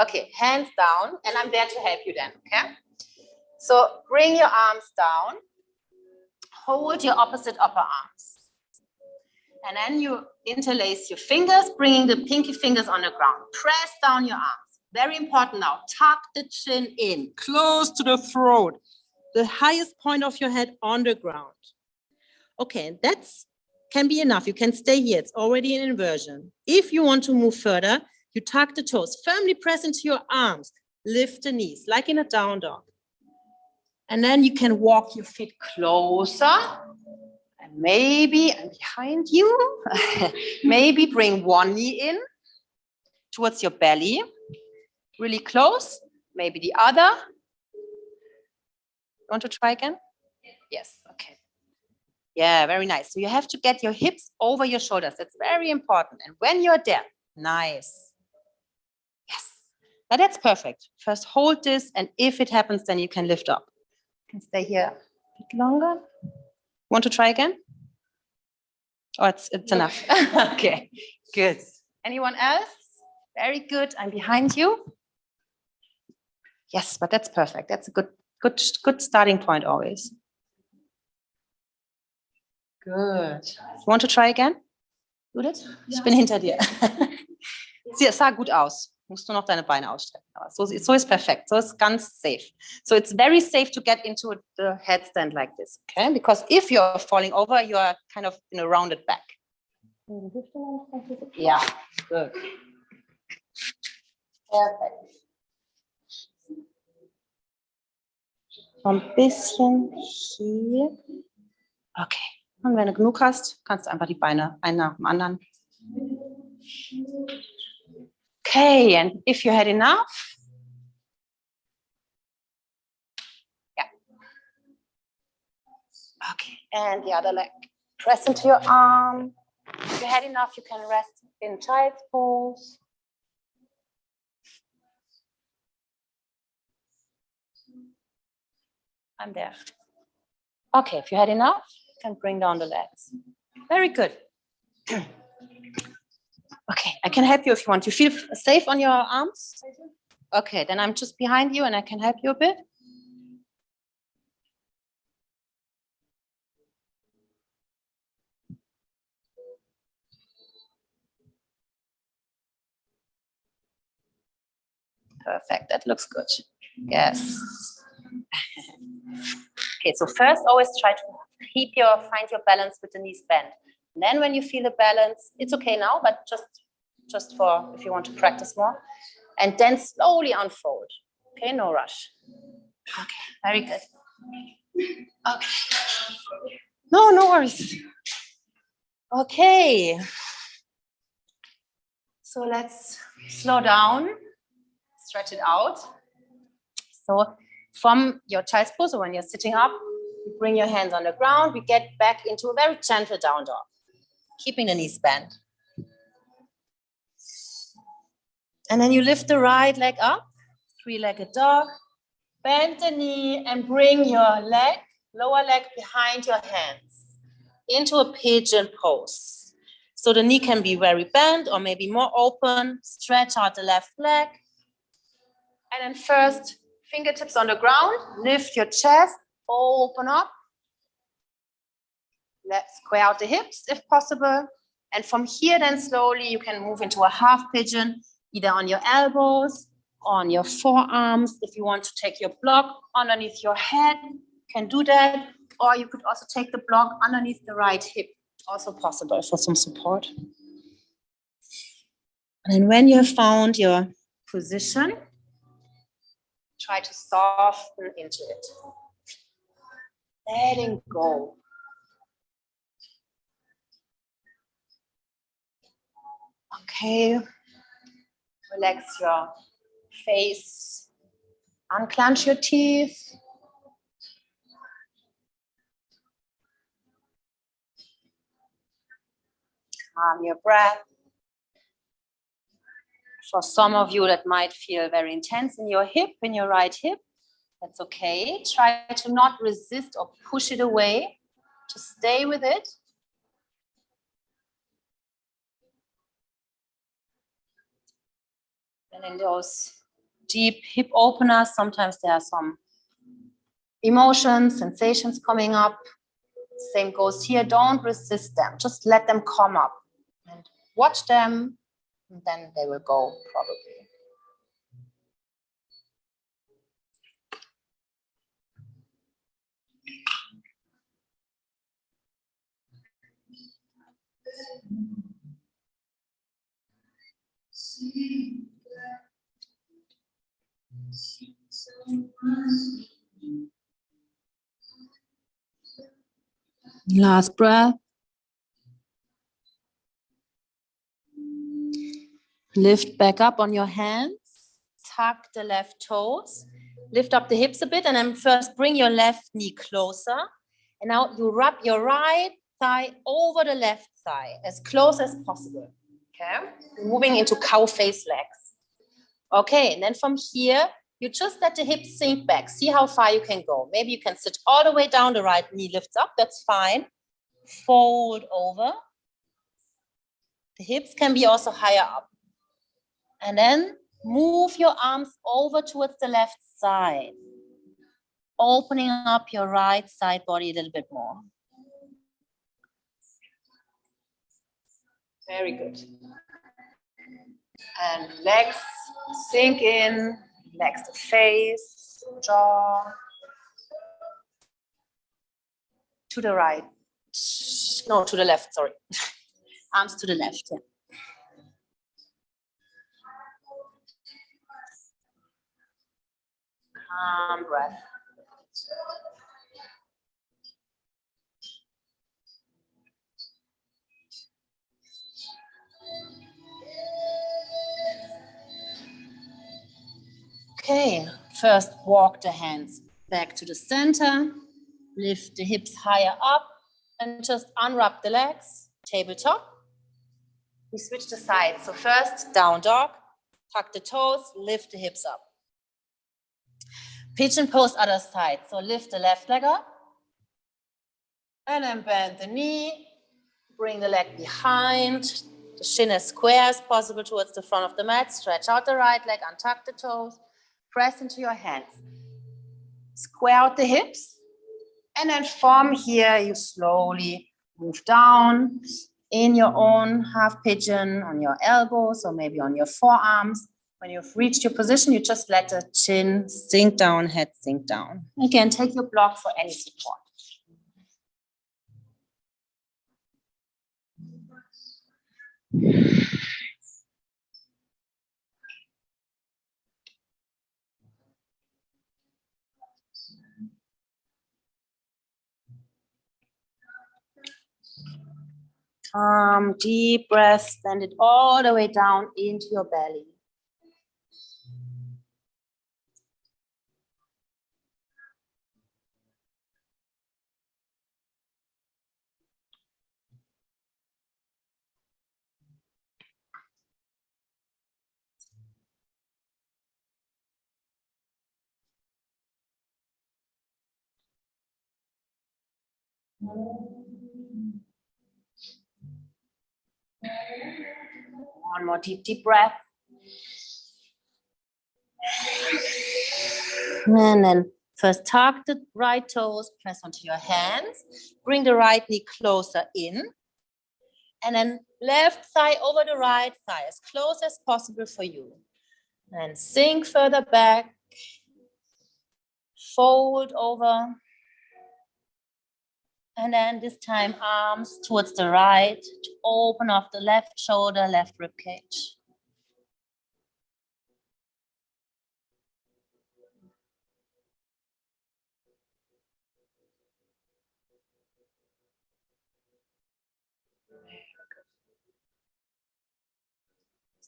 Okay, hands down, and I'm there to help you then. Okay. So bring your arms down, hold your opposite upper arms. And then you interlace your fingers, bringing the pinky fingers on the ground. Press down your arms. Very important now, tuck the chin in, close to the throat. The highest point of your head on the ground. Okay, and that can be enough. You can stay here, it's already an inversion. If you want to move further, you tuck the toes, firmly press into your arms, lift the knees, like in a down dog. And then you can walk your feet closer. And maybe I'm behind you. Maybe bring one knee in towards your belly. Really close. Maybe the other. You want to try again? Yes, okay. Yeah, very nice. So you have to get your hips over your shoulders. That's very important. And when you're there, nice. Yes. Now that's perfect. First hold this, and if it happens, then you can lift up. You can stay here a bit longer. Want to try again? Oh, it's enough. Okay, good. Anyone else? Very good. I'm behind you. Yes, but that's perfect. That's a good starting point always. Good. Want to try again? Judith? Ich bin hinter dir. Sie sah gut aus. Musst du noch deine Beine ausstrecken. Aber so ist perfekt. So ist ganz safe. So it's very safe to get into the headstand like this. Okay? Because if you're falling over, you are kind of in a rounded back. Yeah, good. Perfekt. So ein bisschen hier. Okay. Und wenn du genug hast, kannst du einfach die Beine einen nach dem anderen. Okay, and if you had enough, yeah. Okay, and the other leg. Press into your arm. If you had enough, you can rest in child's pose. I'm there. Okay, if you had enough, you can bring down the legs. Very good. Okay, I can help you if you want. You feel safe on your arms? Okay, then I'm just behind you and I can help you a bit. Perfect, that looks good. Yes. Okay, so first always try to find your balance with the knees bent. And then when you feel the balance, it's okay now, but just for if you want to practice more. And then slowly unfold. Okay, no rush. Okay, very good. Okay. No worries. Okay. So let's slow down, stretch it out. So from your child's pose, or when you're sitting up, you bring your hands on the ground. We get back into a very gentle down dog, keeping the knees bent. And then you lift the right leg up Three-legged dog. Bend the knee and bring your leg, lower leg behind your hands into a pigeon pose. So the knee can be very bent or maybe more open. Stretch out the left leg. And then first, fingertips on the ground. Lift your chest, open up. Let's square out the hips if possible. And from here, then slowly you can move into a half pigeon, either on your elbows, on your forearms. If you want to take your block underneath your head, you can do that. Or you could also take the block underneath the right hip, also possible for some support. And then when you have found your position, try to soften into it. Letting go. Okay, relax your face, unclench your teeth. Calm your breath. For some of you that might feel very intense in your hip, in your right hip, that's okay. Try to not resist or push it away, to stay with it. And in those deep hip openers, sometimes there are some emotions, sensations coming up. Same goes here. Don't resist them. Just let them come up and watch them, and then they will go probably. Last breath. Lift back up on your hands. Tuck the left toes. Lift up the hips a bit and then first bring your left knee closer. And now you rub your right thigh over the left thigh as close as possible. Okay? Moving into cow face legs. Okay, and then from here, you just let the hips sink back. See how far you can go. Maybe you can sit all the way down, the right knee lifts up, that's fine. Fold over. The hips can be also higher up. And then move your arms over towards the left side. Opening up your right side body a little bit more. Very good. And legs sink in, relax the face, jaw. To the right. No, to the left, sorry. Arms to the left, yeah. Calm breath. Okay, first walk the hands back to the center. Lift the hips higher up and just unwrap the legs, tabletop. We switch the sides. So first, down dog, tuck the toes, lift the hips up. Pigeon pose, other side. So lift the left leg up. And then bend the knee, bring the leg behind, the shin as square as possible towards the front of the mat. Stretch out the right leg, untuck the toes, press into your hands. Square out the hips. And then from here, you slowly move down in your own half pigeon on your elbows or maybe on your forearms. When you've reached your position, you just let the chin sink down, head sink down. Again, take your block for any support. Deep breath, send it all the way down into your belly. One more deep breath. And then first tuck the right toes, press onto your hands, bring the right knee closer in, and then left thigh over the right thigh, as close as possible for you. And sink further back, fold over, and then this time arms towards the right to open off the left shoulder, left rib cage.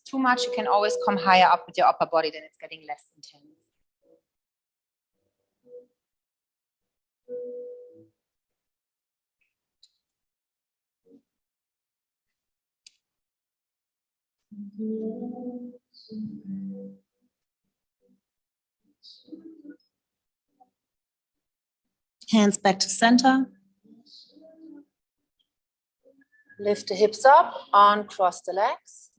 Too much, you can always come higher up with your upper body, then it's getting less intense. Hands back to center. Lift the hips up, uncross the legs.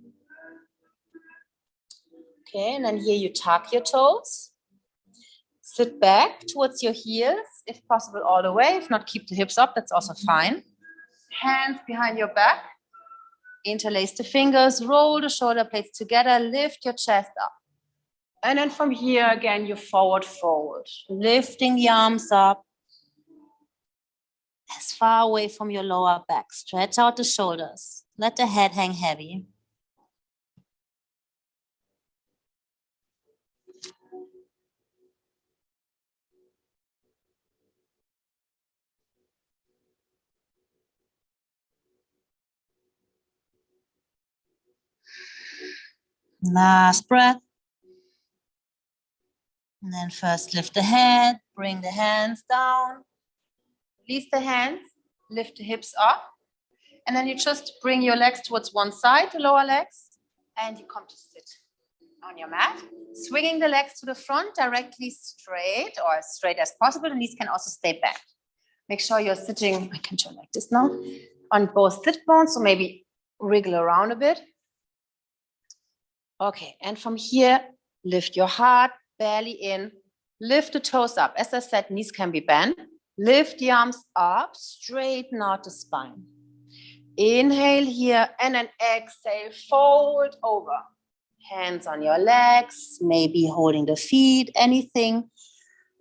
Okay, and then here you tuck your toes. Sit back towards your heels, if possible all the way. If not, keep the hips up, that's also fine. Hands behind your back. Interlace the fingers, roll the shoulder blades together, lift your chest up. And then from here again, you forward fold. Lifting the arms up as far away from your lower back. Stretch out the shoulders. Let the head hang heavy. Last breath. And then first lift the head, bring the hands down. Release the hands, lift the hips up. And then you just bring your legs towards one side, the lower legs, and you come to sit on your mat. Swinging the legs to the front, directly straight or as straight as possible. The knees can also stay back. Make sure you're sitting, I can turn like this now, on both sit bones, so maybe wriggle around a bit. Okay, and from here, lift your heart, belly in, lift the toes up. As I said, knees can be bent. Lift the arms up, straighten out the spine. Inhale here, and then exhale, fold over. Hands on your legs, maybe holding the feet, anything.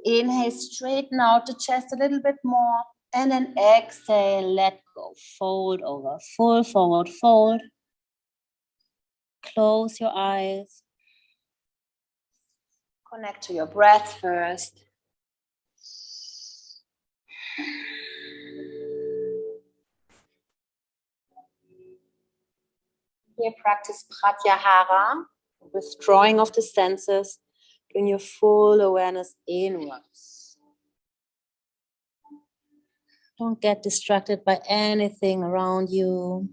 Inhale, straighten out the chest a little bit more. And then exhale, let go. Fold over, full forward fold. Close your eyes. Connect to your breath first. Here, practice pratyahara, withdrawing of the senses, bring your full awareness inwards. Don't get distracted by anything around you.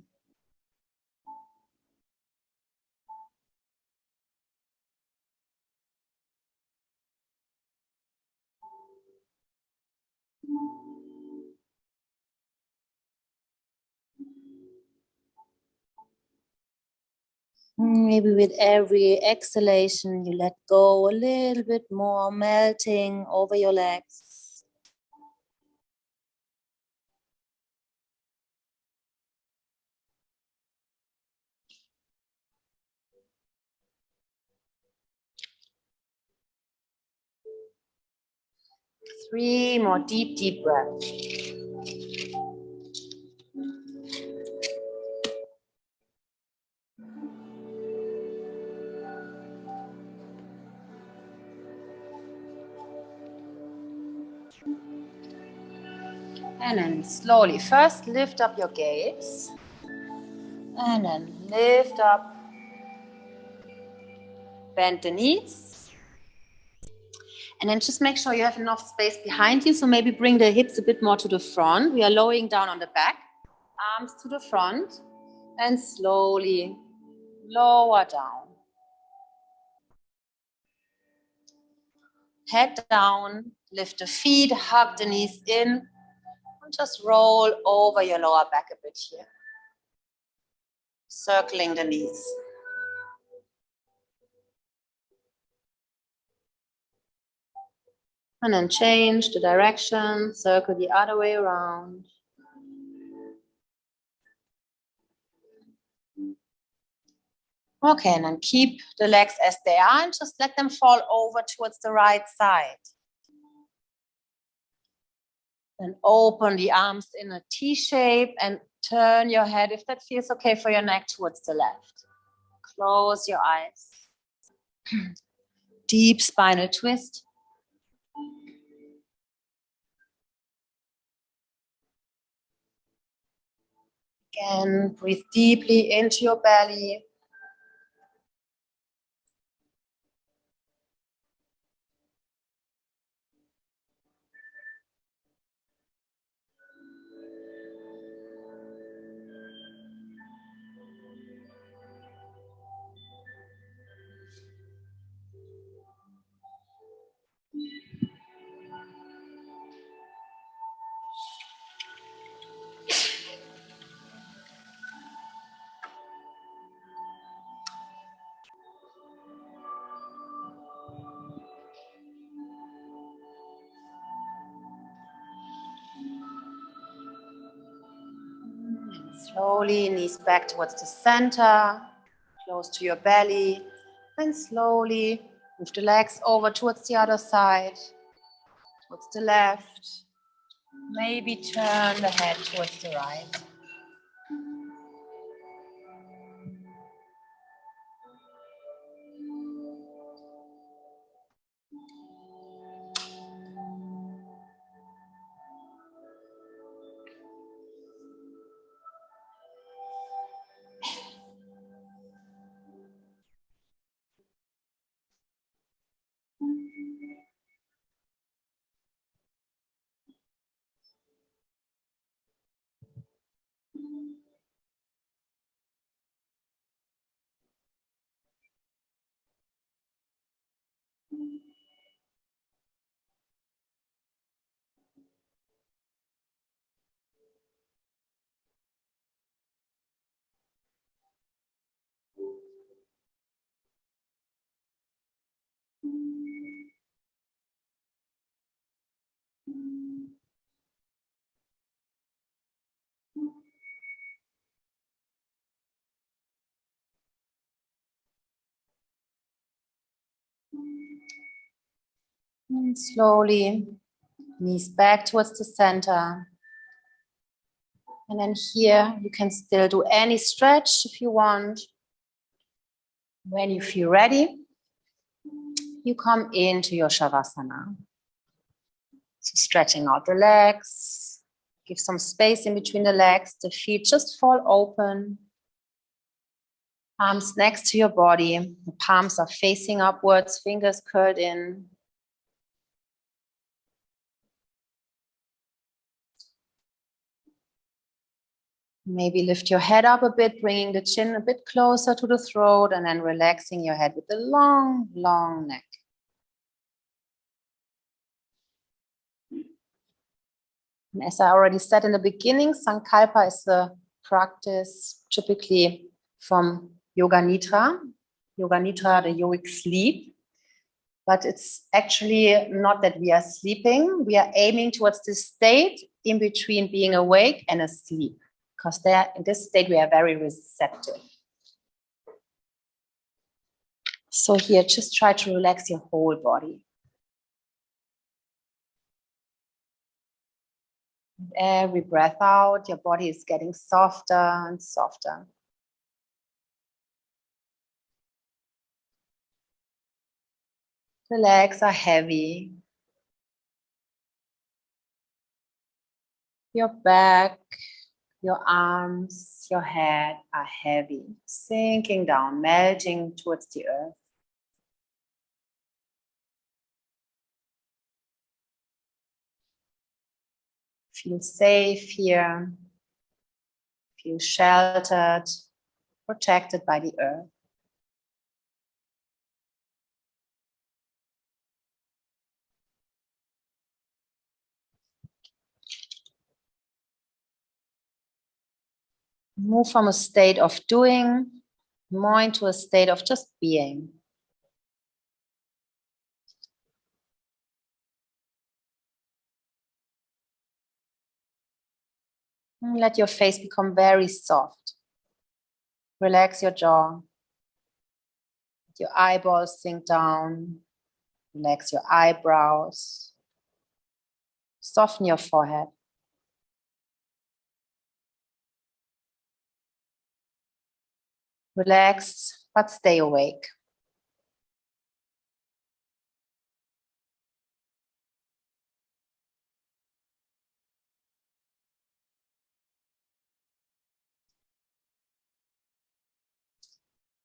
Maybe with every exhalation, you let go a little bit more, melting over your legs. Three more deep breaths. And then slowly, first lift up your gaze. And then lift up. Bend the knees. And then just make sure you have enough space behind you. So maybe bring the hips a bit more to the front. We are lowering down on the back. Arms to the front. And slowly lower down. Head down. Lift the feet. Hug the knees in. And just roll over your lower back a bit here. Circling the knees. And then change the direction, circle the other way around. Okay, and then keep the legs as they are and just let them fall over towards the right side. Then open the arms in a T shape and turn your head, if that feels okay for your neck, towards the left. Close your eyes. Deep spinal twist. Again, breathe deeply into your belly. Slowly, knees back towards the center, close to your belly, and slowly move the legs over towards the other side, towards the left. Maybe turn the head towards the right. And slowly, knees back towards the center. And then here, you can still do any stretch if you want. When you feel ready, you come into your Shavasana. So stretching out the legs, give some space in between the legs, the feet just fall open. Arms next to your body, the palms are facing upwards, fingers curled in. Maybe lift your head up a bit, bringing the chin a bit closer to the throat, and then relaxing your head with a long, long neck. And as I already said in the beginning, Sankalpa is the practice typically from Yoga Nidra. Yoga Nidra, the yogic sleep. But it's actually not that we are sleeping. We are aiming towards this state in between being awake and asleep. Because there, in this state, we are very receptive. So here, just try to relax your whole body. With every breath out, your body is getting softer and softer. The legs are heavy. Your back, your arms, your head are heavy, sinking down, melting towards the earth. Feel safe here. Feel sheltered, protected by the earth. Move from a state of doing more into a state of just being. And let your face become very soft. Relax your jaw. Let your eyeballs sink down. Relax your eyebrows. Soften your forehead. Relax, but stay awake.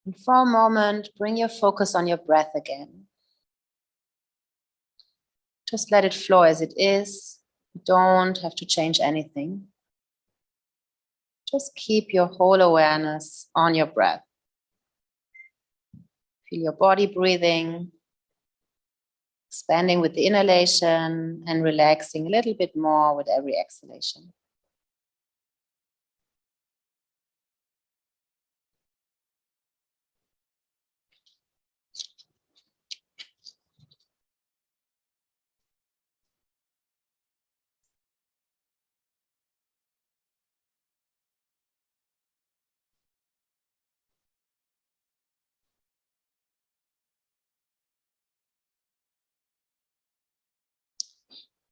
And for a moment, bring your focus on your breath again. Just let it flow as it is. You don't have to change anything. Just keep your whole awareness on your breath. Feel your body breathing, expanding with the inhalation and relaxing a little bit more with every exhalation.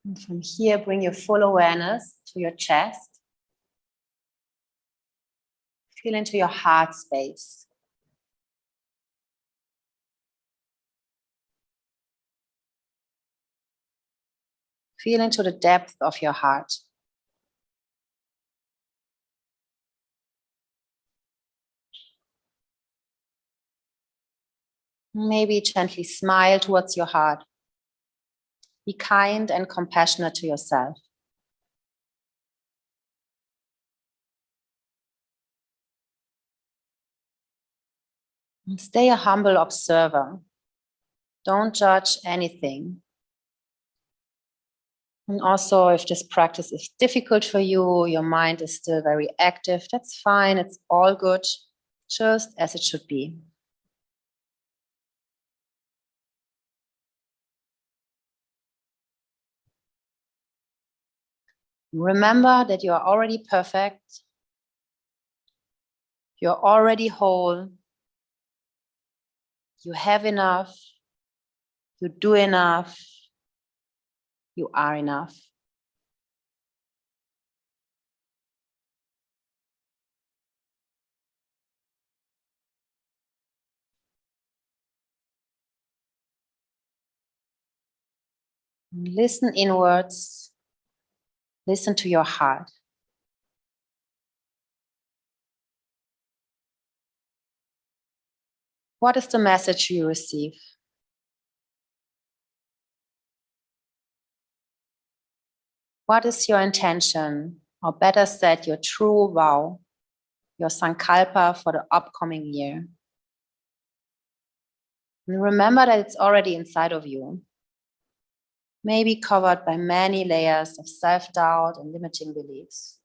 And from here, bring your full awareness to your chest. Feel into your heart space. Feel into the depth of your heart. Maybe gently smile towards your heart. Be kind and compassionate to yourself. And stay a humble observer. Don't judge anything. And also, if this practice is difficult for you, your mind is still very active, that's fine. It's all good, just as it should be. Remember that you are already perfect. You're already whole. You have enough. You do enough. You are enough. Listen inwards. Listen to your heart. What is the message you receive? What is your intention, or better said, your true vow, your Sankalpa for the upcoming year? And remember that it's already inside of you, maybe covered by many layers of self-doubt and limiting beliefs.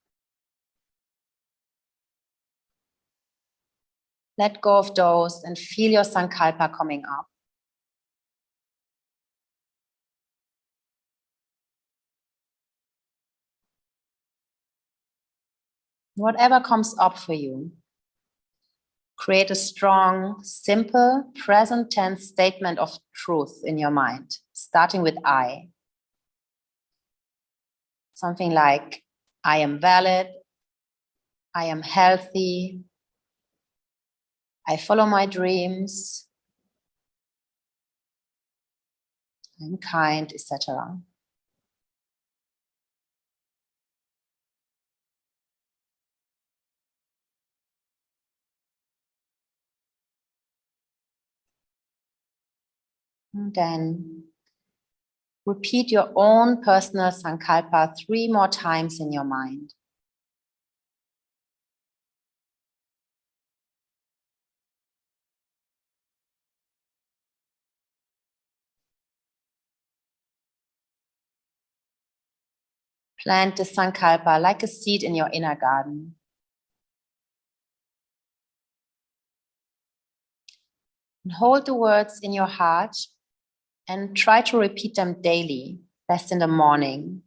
Let go of those and feel your Sankalpa coming up. Whatever comes up for you, create a strong, simple, present tense statement of truth in your mind, starting with I. Something like, I am valid, I am healthy, I follow my dreams, I'm kind, etc. And then repeat your own personal Sankalpa 3 more times in your mind. Plant the Sankalpa like a seed in your inner garden. And hold the words in your heart and try to repeat them daily, best in the morning.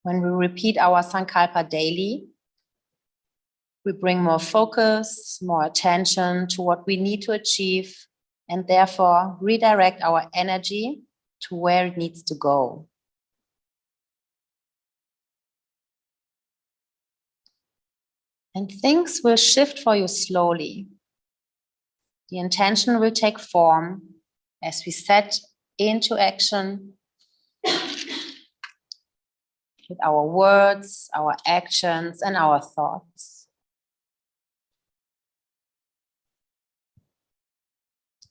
When we repeat our Sankalpa daily, we bring more focus, more attention to what we need to achieve, and therefore redirect our energy to where it needs to go. And things will shift for you slowly. The intention will take form as we set into action with our words, our actions, and our thoughts.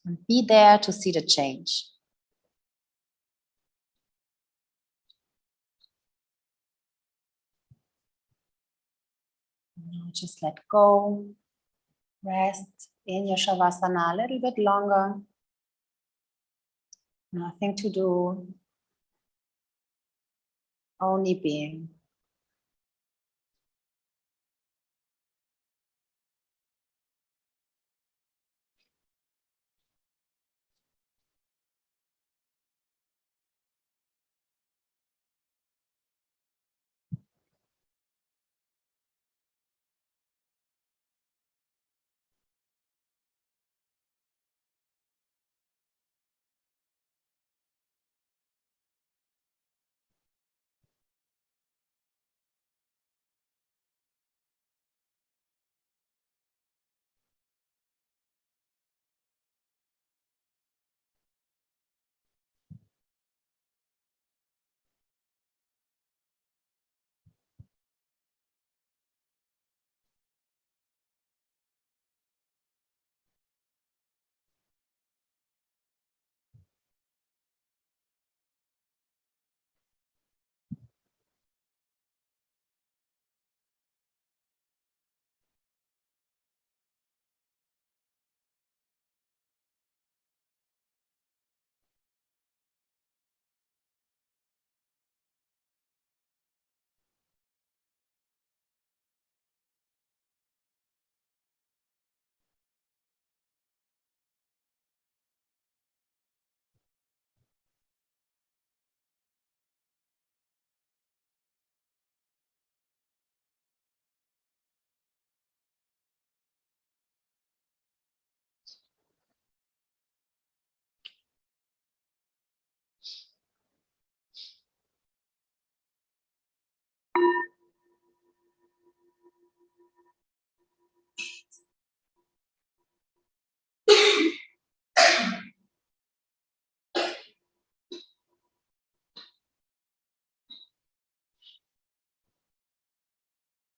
And be there to see the change. Now just let go. Rest in your Shavasana a little bit longer. Nothing to do. Only being.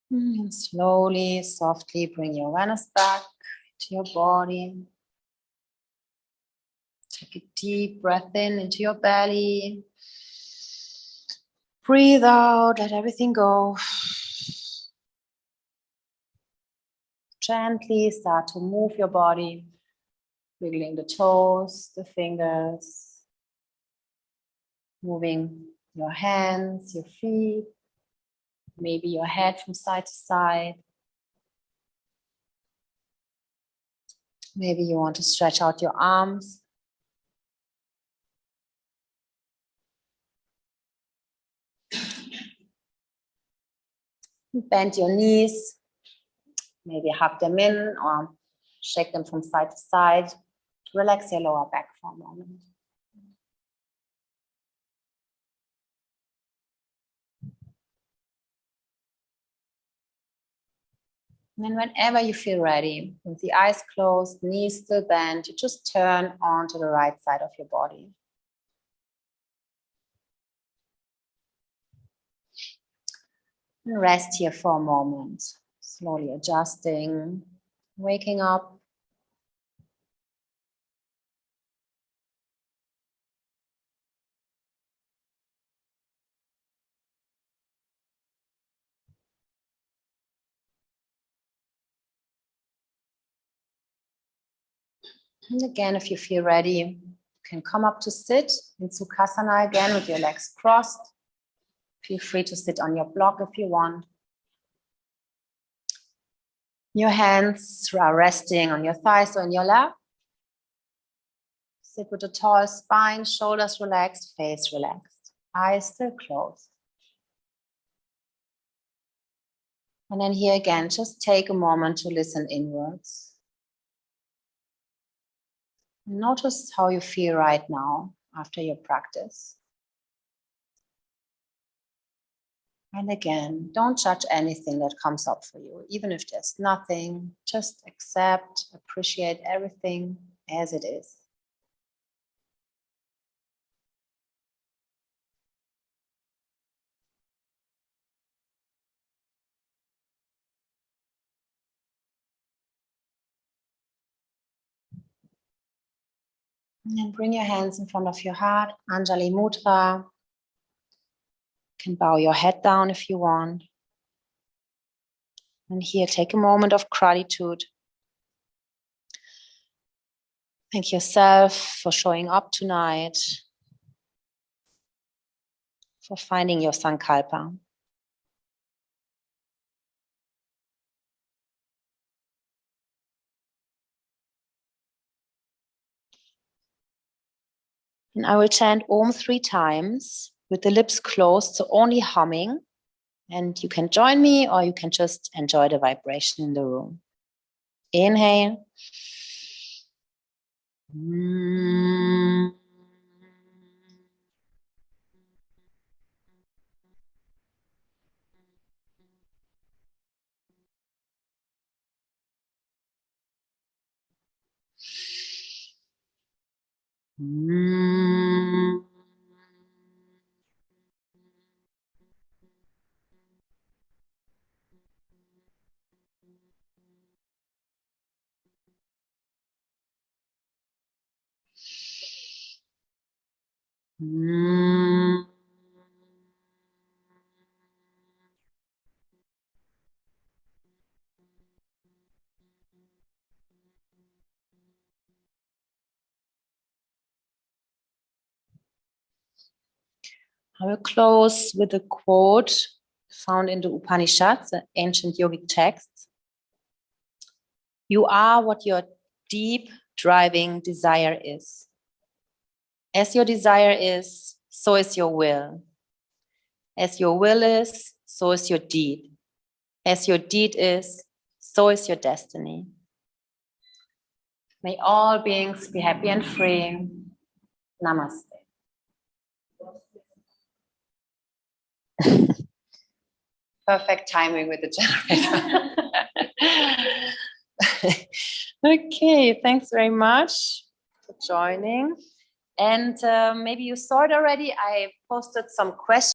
And slowly, softly bring your awareness back to your body. Take a deep breath in into your belly. Breathe out, let everything go. Gently start to move your body, wiggling the toes, the fingers, moving your hands, your feet, maybe your head from side to side. Maybe you want to stretch out your arms. Bend your knees. Maybe hug them in or shake them from side to side. Relax your lower back for a moment. And then whenever you feel ready, with the eyes closed, knees still bent, you just turn onto the right side of your body. And rest here for a moment, slowly adjusting, waking up. And again, if you feel ready, you can come up to sit in Sukhasana again with your legs crossed. Feel free to sit on your block if you want. Your hands are resting on your thighs or in your lap. Sit with a tall spine, shoulders relaxed, face relaxed, eyes still closed. And then here again, just take a moment to listen inwards. Notice how you feel right now after your practice. And again, don't judge anything that comes up for you, even if there's nothing, just accept, appreciate everything as it is. And then bring your hands in front of your heart, Anjali Mudra. You can bow your head down if you want. And here, take a moment of gratitude. Thank yourself for showing up tonight, for finding your Sankalpa. And I will chant Om 3 times with the lips closed, so only humming. And you can join me or you can just enjoy the vibration in the room. Inhale. I will close with a quote found in the Upanishads, the ancient yogic texts. You are what your deep driving desire is. As your desire is, so is your will. As your will is, so is your deed. As your deed is, so is your destiny. May all beings be happy and free. Namaste. Perfect timing with the generator. Okay, thanks very much for joining. And maybe you saw it already. I posted some questions.